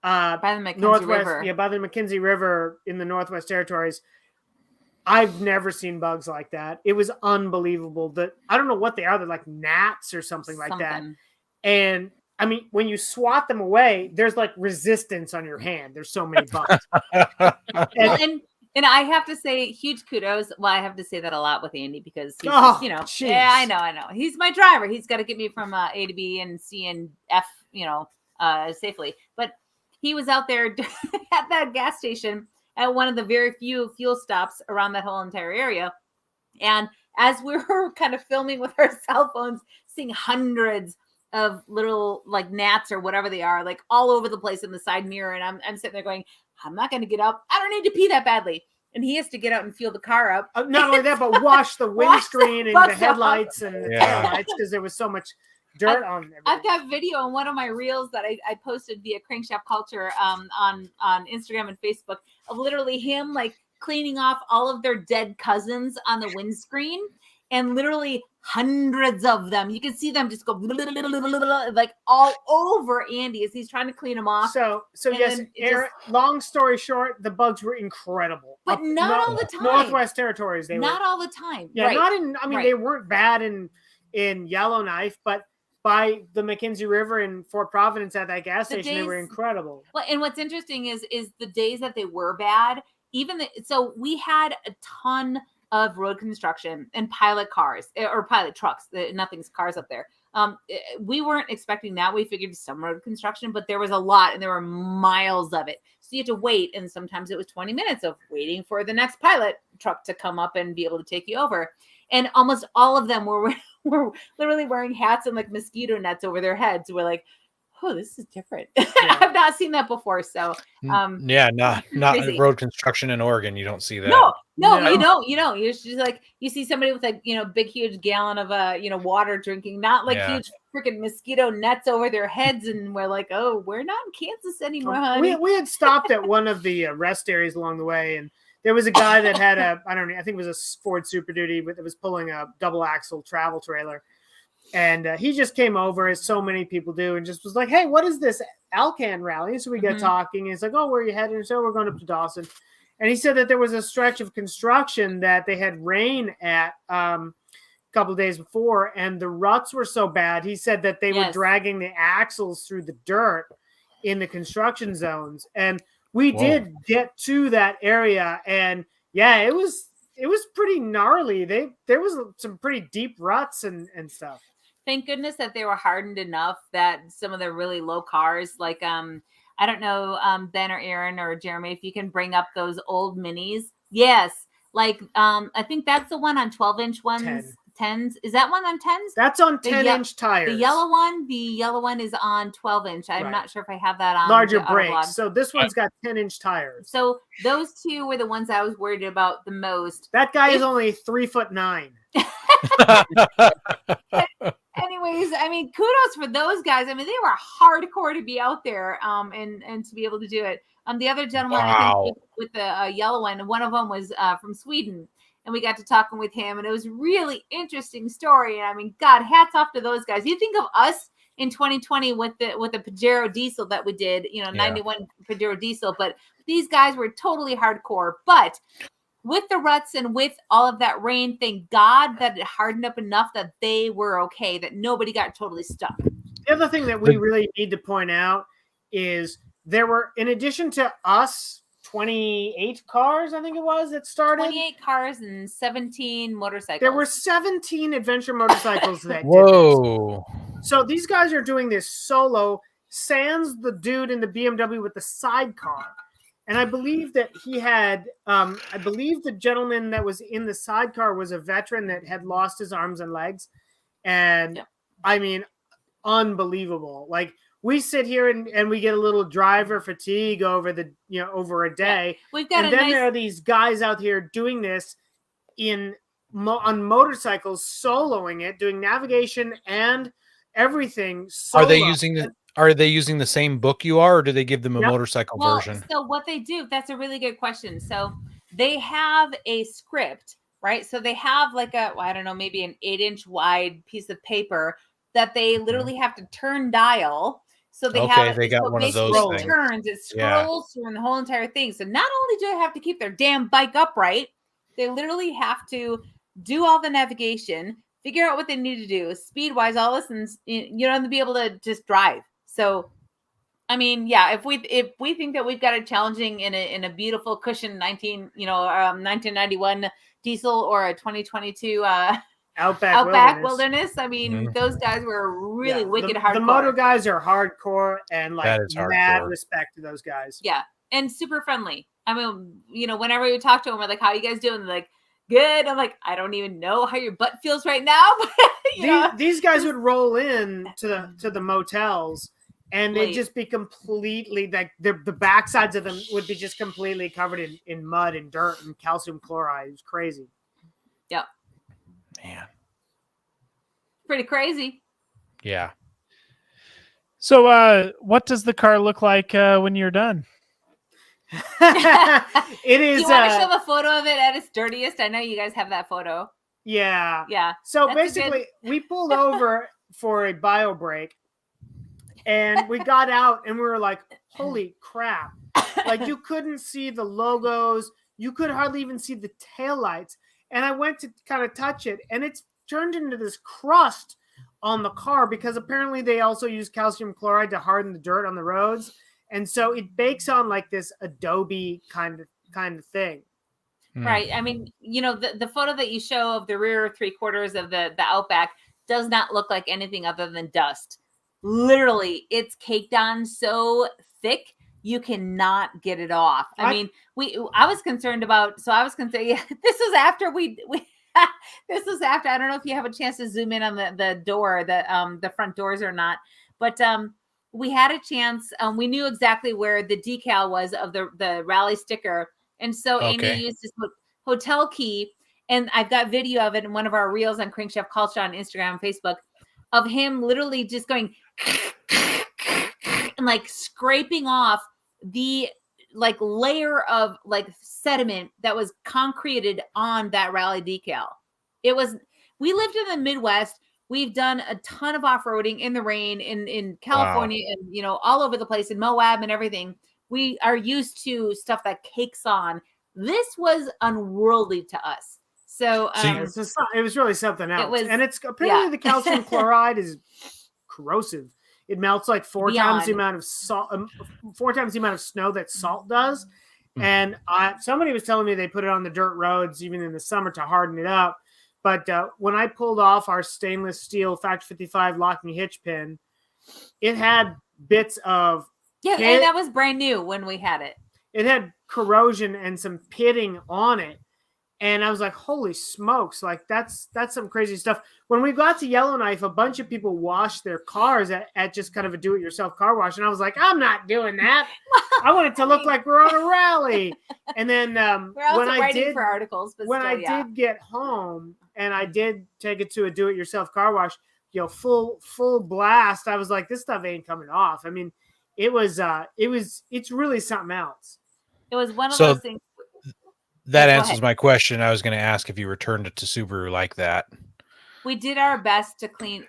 by the Mackenzie River. By the Mackenzie River in the Northwest Territories, I've never seen bugs like that. It was unbelievable. I don't know what they are. They're like gnats or something like that. And I mean, when you swat them away, there's like resistance on your hand. There's so many bugs. And I have to say huge kudos. Well, I have to say that a lot with Andy because he's, I know. He's my driver. He's got to get me from A to B and C and F, safely. But he was out there at that gas station at one of the very few fuel stops around that whole entire area. And as we were kind of filming with our cell phones, seeing hundreds of little like gnats or whatever they are, like all over the place in the side mirror. And I'm sitting there going, I'm not going to get up. I don't need to pee that badly. And he has to get out and fuel the car up. Not only that, but wash the windscreen and the headlights and the taillights because there was so much dirt on everything. I've got video on one of my reels that I posted via Crankshaft Culture on Instagram and Facebook of literally him like cleaning off all of their dead cousins on the windscreen, and literally hundreds of them. You can see them just go like all over Andy as he's trying to clean them off. So yes, Aaron, long story short, the bugs were incredible. But not all the time. Northwest Territories, they not were. all the time. Yeah, right. Not in, I mean, they weren't bad in Yellowknife, but by the Mackenzie River in Fort Providence at that gas station, they were incredible. Well, and what's interesting is the days that they were bad, so we had a ton of road construction and pilot cars or pilot trucks. Nothing's cars up there. We weren't expecting that. We figured some road construction, but there was a lot and there were miles of it. So you had to wait. And sometimes it was 20 minutes of waiting for the next pilot truck to come up and be able to take you over. And almost all of them were literally wearing hats and like mosquito nets over their heads. We're like, oh, this is different. Yeah. I've not seen that before. So, not road construction in Oregon. You don't see that. No, you don't. You're just like, you see somebody with like, big, huge gallon of, water drinking, not like huge freaking mosquito nets over their heads. And we're like, oh, we're not in Kansas anymore, honey. We had stopped at one of the rest areas along the way, and there was a guy that had I think it was a Ford Super Duty, but it was pulling a double axle travel trailer. And he just came over, as so many people do, and just was like, hey, what is this Alcan rally? So we got talking. And he's like, oh, where are you heading? So we're going up to Dawson. And he said that there was a stretch of construction that they had rain at a couple of days before, and the ruts were so bad. He said that they were dragging the axles through the dirt in the construction zones. And we did get to that area, and it was pretty gnarly. There was some pretty deep ruts and stuff. Thank goodness that they were hardened enough that some of the really low cars, like I don't know, Ben or Aaron or Jeremy, if you can bring up those old minis. Yes, like I think that's the one on 12-inch ones. 10s. Is that one on 10s? That's on 10-inch tires. The yellow one is on 12-inch. I'm not sure if I have that on larger brakes. So this one's got 10-inch tires. So those two were the ones I was worried about the most. That guy is only 3'9". anyways, I mean, kudos for those guys. I mean, they were hardcore to be out there, and to be able to do it. The other gentleman, I think, with the yellow one of them was from Sweden, and we got to talking with him, and it was really interesting story. And I mean, God, hats off to those guys. You think of us in 2020 with the Pajero Diesel that we did, 91 Pajero Diesel, but these guys were totally hardcore. But with the ruts and with all of that rain, thank God that it hardened up enough that they were okay, that nobody got totally stuck. The other thing that we really need to point out is there were, in addition to us, 28 cars, I think it was, that started. 28 cars and 17 motorcycles. There were 17 adventure motorcycles that Whoa. did this. So these guys are doing this solo, sans the dude in the BMW with the sidecar. And I believe that he had, I believe the gentleman that was in the sidecar was a veteran that had lost his arms and legs. And I mean, unbelievable. Like, we sit here and we get a little driver fatigue over the, over a day. Yeah. We've got and then there are these guys out here doing this on motorcycles, soloing it, doing navigation and everything. Solo. Are they using the same book you are, or do they give them a motorcycle version? So what they do, that's a really good question. So they have a script, right? So they have like maybe an 8-inch wide piece of paper that they literally have to turn dial. So they got one of those things. Turns, it scrolls through the whole entire thing. So not only do they have to keep their damn bike upright, they literally have to do all the navigation, figure out what they need to do, speed wise, all this, and to be able to just drive. So, I mean, if we think that we've got it challenging in a beautiful cushion 1991 diesel or a 2022 Outback Wilderness. I mean, those guys were really wicked hardcore. The moto guys are hardcore, and like mad respect to those guys. Yeah, and super friendly. I mean, whenever we talk to them, we're like, "How are you guys doing?" They're like, "Good." I'm like, "I don't even know how your butt feels right now." But these guys would roll in to the motels. And they'd just be completely, like, the backsides of them would be just completely covered in mud and dirt and calcium chloride. It was crazy. Yep. Man. Pretty crazy. Yeah. So what does the car look like when you're done? It is. You want to show the photo of it at its dirtiest? I know you guys have that photo. Yeah. Yeah. So basically, we pulled over for a bio break. And we got out and we were like, holy crap. Like, you couldn't see the logos. You could hardly even see the taillights. And I went to kind of touch it, and it's turned into this crust on the car because apparently they also use calcium chloride to harden the dirt on the roads. And so it bakes on like this Adobe kind of thing. Right. I mean, the photo that you show of the rear 3/4 of the Outback does not look like anything other than dust. Literally, it's caked on so thick you cannot get it off. I was concerned about. So I was concerned. Yeah, this was after we. This was after. I don't know if you have a chance to zoom in on the door, the front doors or not, but we had a chance. We knew exactly where the decal was of the rally sticker, and so Amy used his hotel key, and I've got video of it in one of our reels on Crankshaft Culture on Instagram and Facebook, of him literally just going and like scraping off the like layer of like sediment that was concreted on that rally decal. We lived in the Midwest. We've done a ton of off-roading in the rain in California and all over the place in Moab and everything. We are used to stuff that cakes on. This was unworldly to us. So it was really something else. And it's apparently the calcium chloride is corrosive. It melts like four times the amount of salt, 4 times the amount of snow that salt does. And somebody was telling me they put it on the dirt roads even in the summer to harden it up. But when I pulled off our stainless steel Factor 55 locking hitch pin, it had bits of and that was brand new when we had it. It had corrosion and some pitting on it. And I was like, holy smokes, like that's some crazy stuff. When we got to Yellowknife, a bunch of people washed their cars at just kind of a do-it-yourself car wash. And I was like, I'm not doing that. I want it to look like we're on a rally. And then we're also writing for articles. But I did get home and I did take it to a do-it-yourself car wash, full blast, I was like, this stuff ain't coming off. I mean, it's really something else. It was one of those things. That answers my question. I was going to ask if you returned it to Subaru like that. We did our best to clean.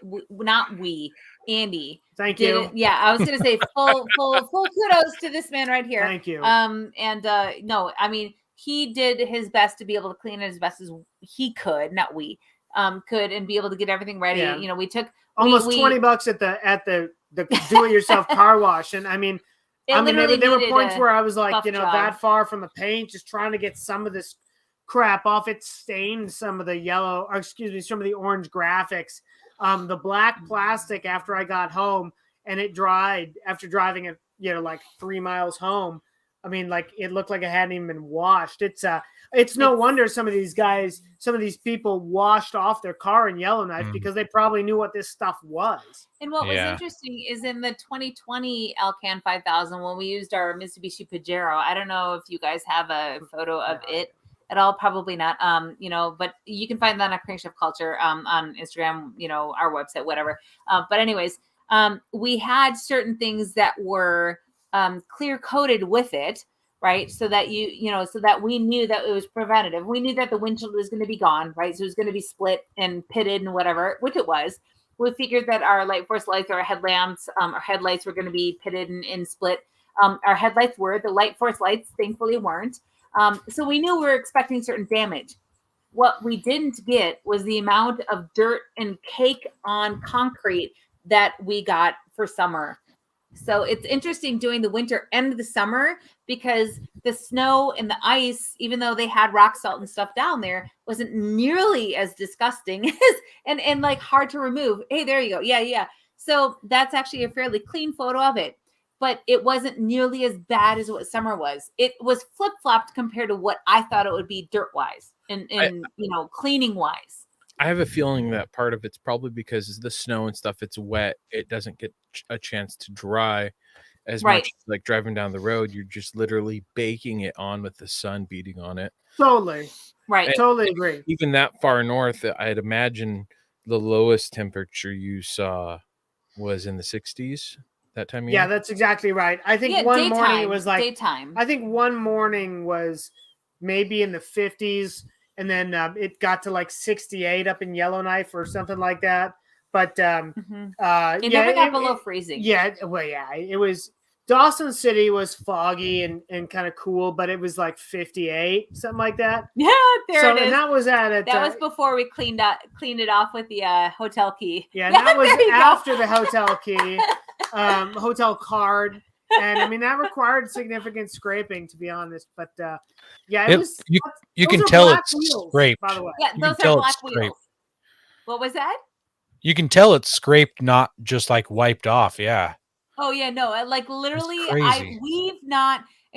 Andy. Thank you. Yeah, I was going to say full kudos to this man right here. Thank you. No, I mean, he did his best to be able to clean it as best as he could, not we could, and be able to get everything ready. Yeah. We took almost $20 at the do-it-yourself car wash, and I mean, there were points where I was like, that far from the paint, just trying to get some of this crap off. It stained some of the some of the orange graphics. The black plastic after I got home, and it dried after driving it, like 3 miles home. I mean, like it looked like it hadn't even been washed. It's no wonder some of these people washed off their car in Yellowknife because they probably knew what this stuff was. And what was interesting is in the 2020 Alcan 5000, when we used our Mitsubishi Pajero, I don't know if you guys have a photo of it at all, probably not. But you can find that on Crankshaft Culture on Instagram, our website, whatever. But anyways, we had certain things that were clear coated with it, right? So that so that we knew that it was preventative. We knew that the windshield was going to be gone, right? So it was going to be split and pitted and whatever, which it was. We figured that our light force lights, our headlamps, our headlights were going to be pitted and split. Our headlights were. The light force lights, thankfully, weren't. So we knew we were expecting certain damage. What we didn't get was the amount of dirt and cake on concrete that we got for summer. So it's interesting doing the winter and the summer, because the snow and the ice, even though they had rock salt and stuff down there, wasn't nearly as disgusting and like hard to remove. Hey, there you go. Yeah. So that's actually a fairly clean photo of it, but it wasn't nearly as bad as what summer was. It was flip-flopped compared to what I thought it would be dirt-wise and cleaning-wise. I have a feeling that part of it's probably because the snow and stuff, it's wet. It doesn't get a chance to dry as much. Like driving down the road, you're just literally baking it on with the sun beating on it. Totally. Right. And totally agree. Even that far north, I'd imagine the lowest temperature you saw was in the 60s that time of year. Yeah, that's exactly right. I think one morning it was like daytime. I think one morning was maybe in the 50s. And then it got to like 68 up in Yellowknife or something like that. But it never got below freezing. Yeah, well, yeah, it was. Dawson City was foggy and kind of cool, but it was like 58, something like that. Yeah, it is. And that was that was before we cleaned it off with the hotel key. Yeah, that was after the hotel key, hotel card. And I mean, that required significant scraping, to be honest. But it was. You can tell it's wheels, scraped. By the way, yeah, those are black wheels. What was that? You can tell it's scraped, not just like wiped off. Yeah. Oh yeah, no, like literally,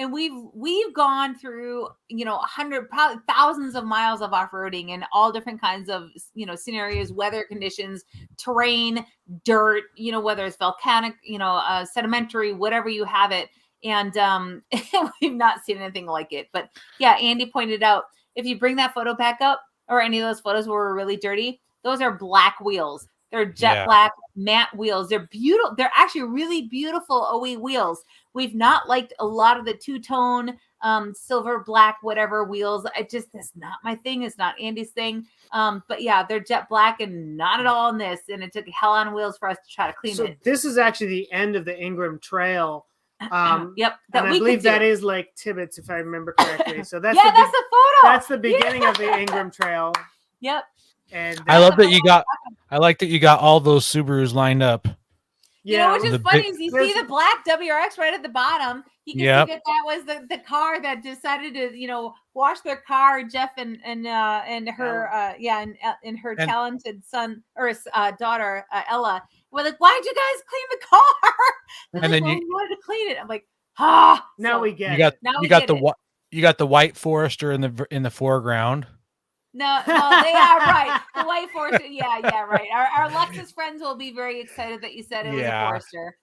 we've gone through 100, probably thousands of miles of off-roading and all different kinds of scenarios, weather conditions, terrain, dirt, whether it's volcanic, sedimentary, whatever you have it, and we've not seen anything like it. But yeah, Andy pointed out, if you bring that photo back up, or any of those photos where we're really dirty, those are black wheels. They're jet black matte wheels. They're beautiful. They're actually really beautiful OE wheels. We've not liked a lot of the two-tone silver, black, whatever wheels. That's not my thing. It's not Andy's thing. But yeah, they're jet black and not at all in this. And it took hell on wheels for us to try to clean it. This is actually the end of the Ingram Trail. Yep. And I believe that is Lake Tibbetts, if I remember correctly. So that's that's the photo. That's the beginning of the Ingram Trail. Yep. And I love that I like that you got all those Subarus lined up. Yeah, which is funny is you see the black WRX right at the bottom. You can see that was the car that decided to wash their car. Jeff and her and her talented son or daughter Ella were like, "Why'd you guys clean the car?" And then you wanted to clean it. I'm like, now we get you got the white Forester in the foreground. No, they are right. The white Forester, yeah, right. Our Lexus friends will be very excited that you said it was a Forester.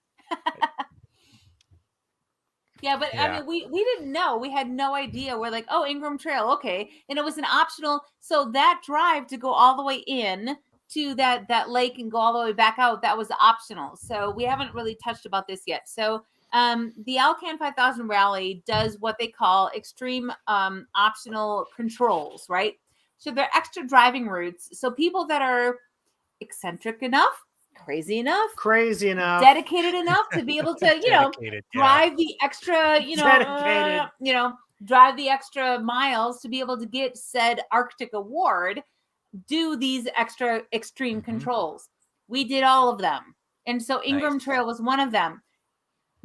But I mean, we didn't know. We had no idea. We're like, oh, Ingram Trail, okay, and it was an optional. So that drive to go all the way in to that lake and go all the way back out, that was optional. So we haven't really touched about this yet. So the Alcan 5000 Rally does what they call extreme optional controls, right? So they're extra driving routes. So people that are eccentric enough, crazy enough, dedicated enough to be able to, drive the extra, drive the extra miles to be able to get said Arctic award, do these extra extreme controls. We did all of them. And so Ingram Trail was one of them.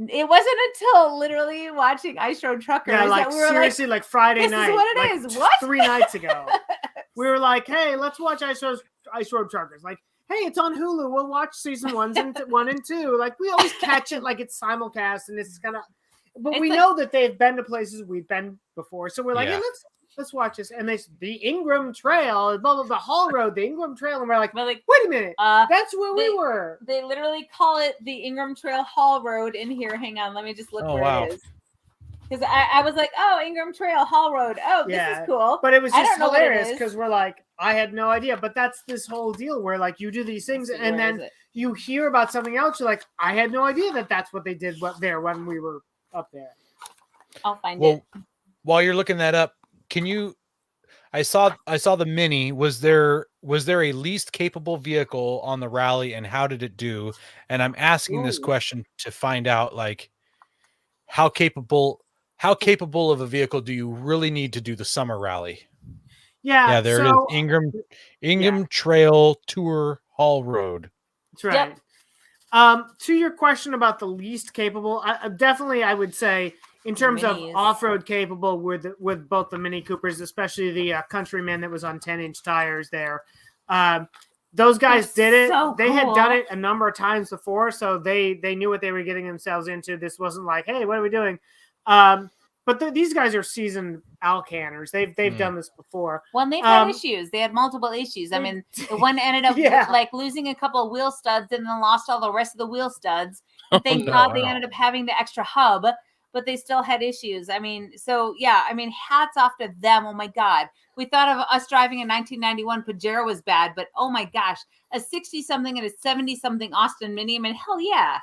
It wasn't until literally watching Ice Road Truckers that we were seriously, like Friday night. This is what it is. What? 3 nights ago. We were like, hey, let's watch Ice Road Truckers. Like, hey, it's on Hulu. We'll watch season 1 and 2. Like, we always catch it like it's simulcast, and it's kind of. But we know that they've been to places we've been before, so we're like, hey, let's watch this. And the Ingram Trail, the Hall Road, the Ingram Trail, and we're like, wait a minute, that's where we were. They literally call it the Ingram Trail Hall Road in here. Hang on, let me just look where it is. Because I was like, oh, Ingram Trail Hall Road. Oh, this is cool. But it was just hilarious because we're like, I had no idea. But that's this whole deal where like you do these things and then you hear about something else. You're like, I had no idea that that's what they did there when we were up there. I'll find it. While you're looking that up, can you? I saw the Mini. Was there a least capable vehicle on the rally, and how did it do? And I'm asking this question to find out like how capable of a vehicle do you really need to do the summer rally? Yeah, there it is. Ingram Trail Tour Hall Road. That's right. Yep. To your question about the least capable, I would say in terms of off-road capable with both the Mini Coopers, especially the Countryman that was on 10-inch tires there. Those guys did it. So they had done it a number of times before, so they knew what they were getting themselves into. This wasn't like, hey, what are we doing? But these guys are seasoned Alcaners. They've done this before. Well, and they've had issues. They had multiple issues. I mean, the one ended up like losing a couple of wheel studs and then lost all the rest of the wheel studs. Thank God they ended up having the extra hub, but they still had issues. I mean, so yeah, I mean, hats off to them. Oh my God. We thought of us driving a 1991 Pajero was bad, but oh my gosh, a 60-something and a 70-something Austin Mini. I mean, hell yeah.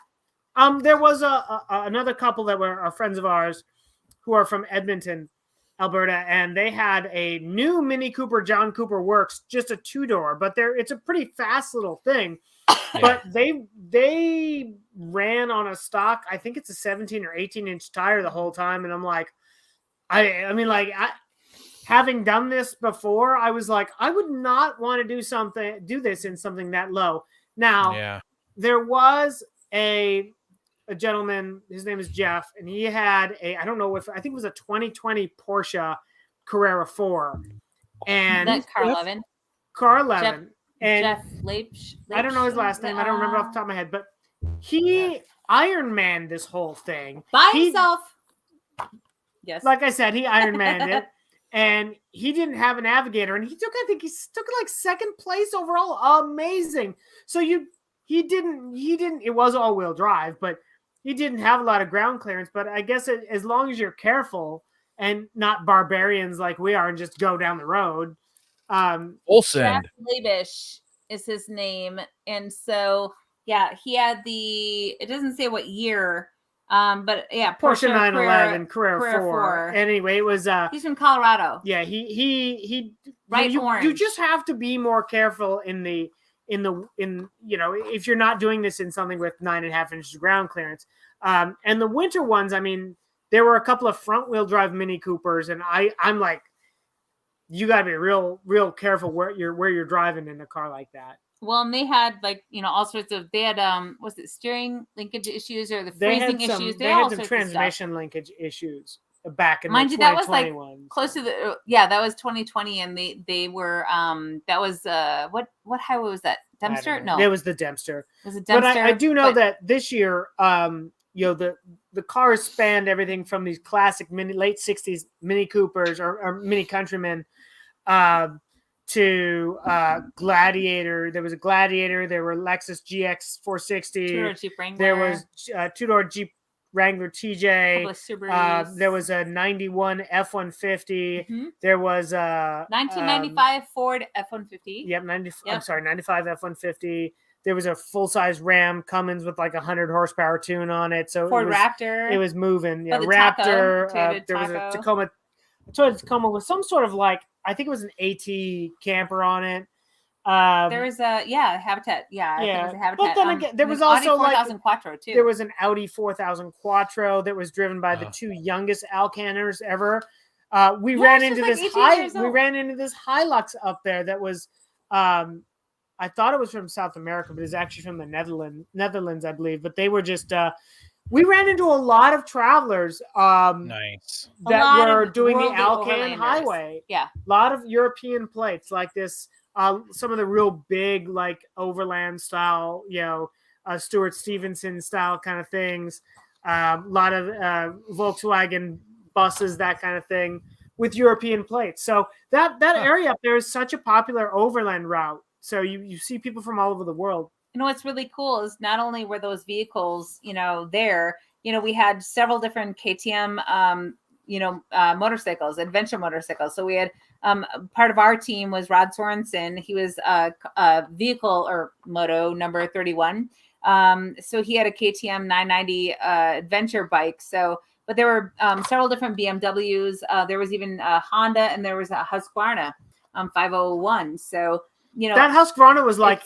There was another couple that were friends of ours who are from Edmonton, Alberta, and they had a new Mini Cooper, John Cooper Works, just a 2-door, but it's a pretty fast little thing. But they ran on a stock, I think it's a 17 or 18-inch tire the whole time, and I'm like, I mean, having done this before, I was like, I would not want to do this in something that low. Now, there was a gentleman, his name is Jeff, and he had I think it was a 2020 Porsche Carrera 4. And that car 11. Car 11. Jeff Leipsch. I don't know his last name. I don't remember off the top of my head, but he Iron Man this whole thing. By himself. Yes. Like I said, he Iron Manned it. And he didn't have a navigator, and he took like second place overall. Amazing. So he didn't, it was all-wheel drive, but he didn't have a lot of ground clearance. But I guess as long as you're careful and not barbarians like we are and just go down the road. Olsen. Jeff Leipsch is his name. And so, yeah, he had it doesn't say what year, but yeah, Porsche 911 Carrera 4. Anyway, it was he's from Colorado. Yeah, he right. You just have to be more careful in if you're not doing this in something with 9.5 inches of ground clearance. And the winter ones, I mean, there were a couple of front wheel drive Mini Coopers, and I'm like, you got to be real careful where you're driving in a car like that. Well, and they had all sorts of, they had, was it steering linkage issues or the freezing issues? They had some transmission linkage issues back in mind the 2021 that was like close to that was 2020, and they were, that was, what highway was that? Dempster? No. It was the Dempster. It was a Dempster. But I do know that this year, the cars spanned everything from these classic late 60s Mini Coopers or Mini Countrymen, to Gladiator. There was a Gladiator. There were Lexus GX 460. Two-door Jeep Wrangler. There was two-door Jeep Wrangler TJ. There was a 91 F-150. Mm-hmm. There was a 1995 Ford F-150. Yep, 95 F-150. There was a full-size Ram Cummins with like 100 horsepower tune on it. So Ford Raptor. It was moving. Yeah, Raptor. There was a Toyota Tacoma with some sort of like, I think it was an AT camper on it. There was a Habitat. I think it was a Habitat. But then again, there was also Audi 4000 Quattro too. There was an Audi 4000 Quattro that was driven by the two youngest Alcaners ever. We ran into this Hilux up there that was, I thought it was from South America, but it's actually from the Netherlands, I believe. But they were just. We ran into a lot of travelers nice that were doing the Alcan highway. Yeah. A lot of European plates like this. Some of the real big, like overland style, Stuart Stevenson style kind of things. A lot of Volkswagen buses, that kind of thing, with European plates. So that area up there is such a popular overland route. So you see people from all over the world. You know, what's really cool is not only were those vehicles, there, we had several different KTM, motorcycles, adventure motorcycles. So we had part of our team was Rod Sorensen. He was a vehicle or moto number 31. So he had a KTM 990 adventure bike. So, but there were several different BMWs. There was even a Honda, and there was a Husqvarna 501. So, that Husqvarna was like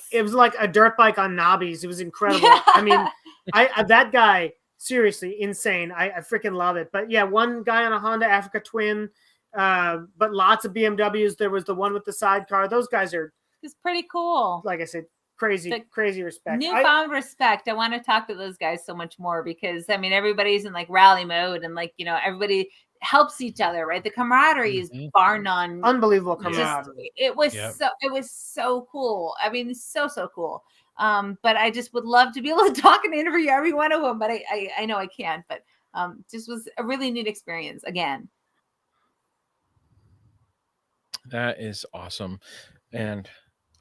a dirt bike on knobbies. It was incredible. I mean, that guy, seriously insane. I freaking love it. But yeah, one guy on a Honda Africa Twin, but lots of BMWs. There was the one with the sidecar. Those guys are it's pretty cool. Like I said, crazy respect. Newfound respect. I want to talk to those guys so much more because I mean everybody's in like rally mode and like everybody helps each other, right? The camaraderie is bar none. Unbelievable camaraderie. It was so cool. I mean, so cool. But I just would love to be able to talk and interview every one of them, but I know I can't. But just was a really neat experience again. That is awesome, and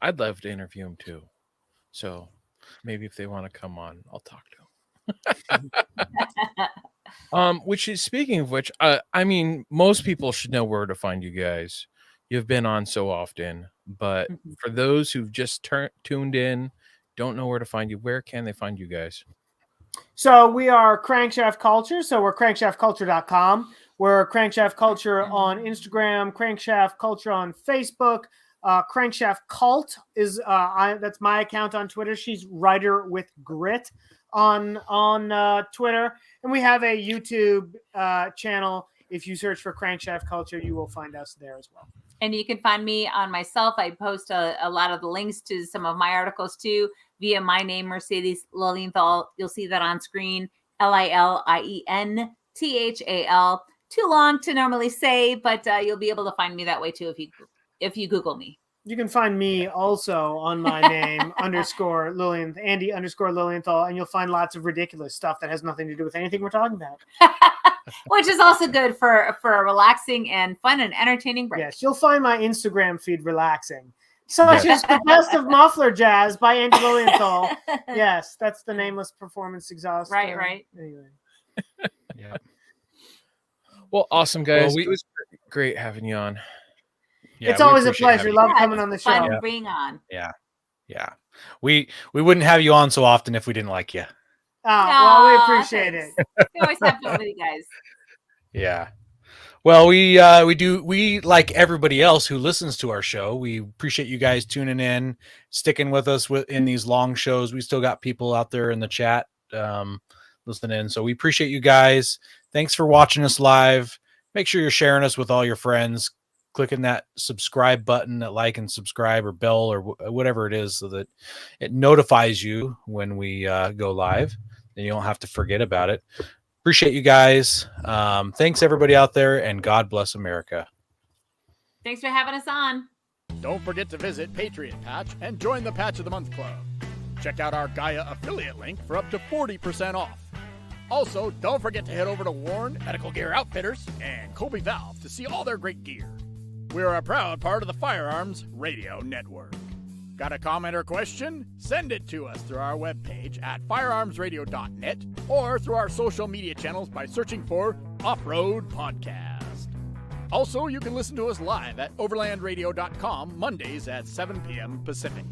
I'd love to interview them too. So maybe if they want to come on, I'll talk to them. Which is speaking of which, I mean, most people should know where to find you guys. You've been on so often, but for those who've just tuned in, don't know where to find you, where can they find you guys? So we are Crankshaft Culture. So we're crankshaftculture.com. We're Crankshaft Culture on Instagram, Crankshaft Culture on Facebook. Crankshaft Cult is that's my account on Twitter. She's Writer with Grit on Twitter, and we have a YouTube channel. If you search for Crankshaft Culture, you will find us there as well. And you can find me on myself. I post a lot of the links to some of my articles too via my name, Mercedes Lilienthal. You'll see that on screen, Lilienthal. Too long to normally say, but you'll be able to find me that way too if you Google me. You can find me also on my name _Andy _Lilienthal, and you'll find lots of ridiculous stuff that has nothing to do with anything we're talking about. Which is also good for a relaxing and fun and entertaining break. Yes, you'll find my Instagram feed relaxing. Such as The Best of Muffler Jazz by Andy Lilienthal. Yes, that's the nameless performance exhaust. Right. Anyway. Yeah. Well, awesome, guys. It was great having you on. Yeah, it's always a pleasure. Love coming on the show. Fun to bring on. Yeah. We wouldn't have you on so often if we didn't like you. Well, we appreciate it. We always have fun with you guys. Yeah. Well, we like everybody else who listens to our show. We appreciate you guys tuning in, sticking with us in these long shows. We still got people out there in the chat listening. So we appreciate you guys. Thanks for watching us live. Make sure you're sharing us with all your friends, clicking that subscribe button, that like and subscribe or bell or whatever it is so that it notifies you when we go live. Then you don't have to forget about it. Appreciate you guys. Thanks everybody out there, and God bless America. Thanks for having us on. Don't forget to visit Patriot Patch and join the Patch of the Month Club. Check out our Gaia affiliate link for up to 40% off. Also, don't forget to head over to Warren Medical Gear Outfitters and Colby Valve to see all their great gear. We're a proud part of the Firearms Radio Network. Got a comment or question? Send it to us through our webpage at firearmsradio.net or through our social media channels by searching for Offroad Podcast. Also, you can listen to us live at overlandradio.com Mondays at 7 p.m. Pacific.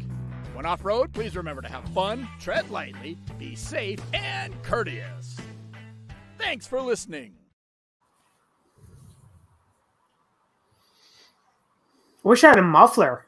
When off-road, please remember to have fun, tread lightly, be safe, and courteous. Thanks for listening. Wish I had a muffler.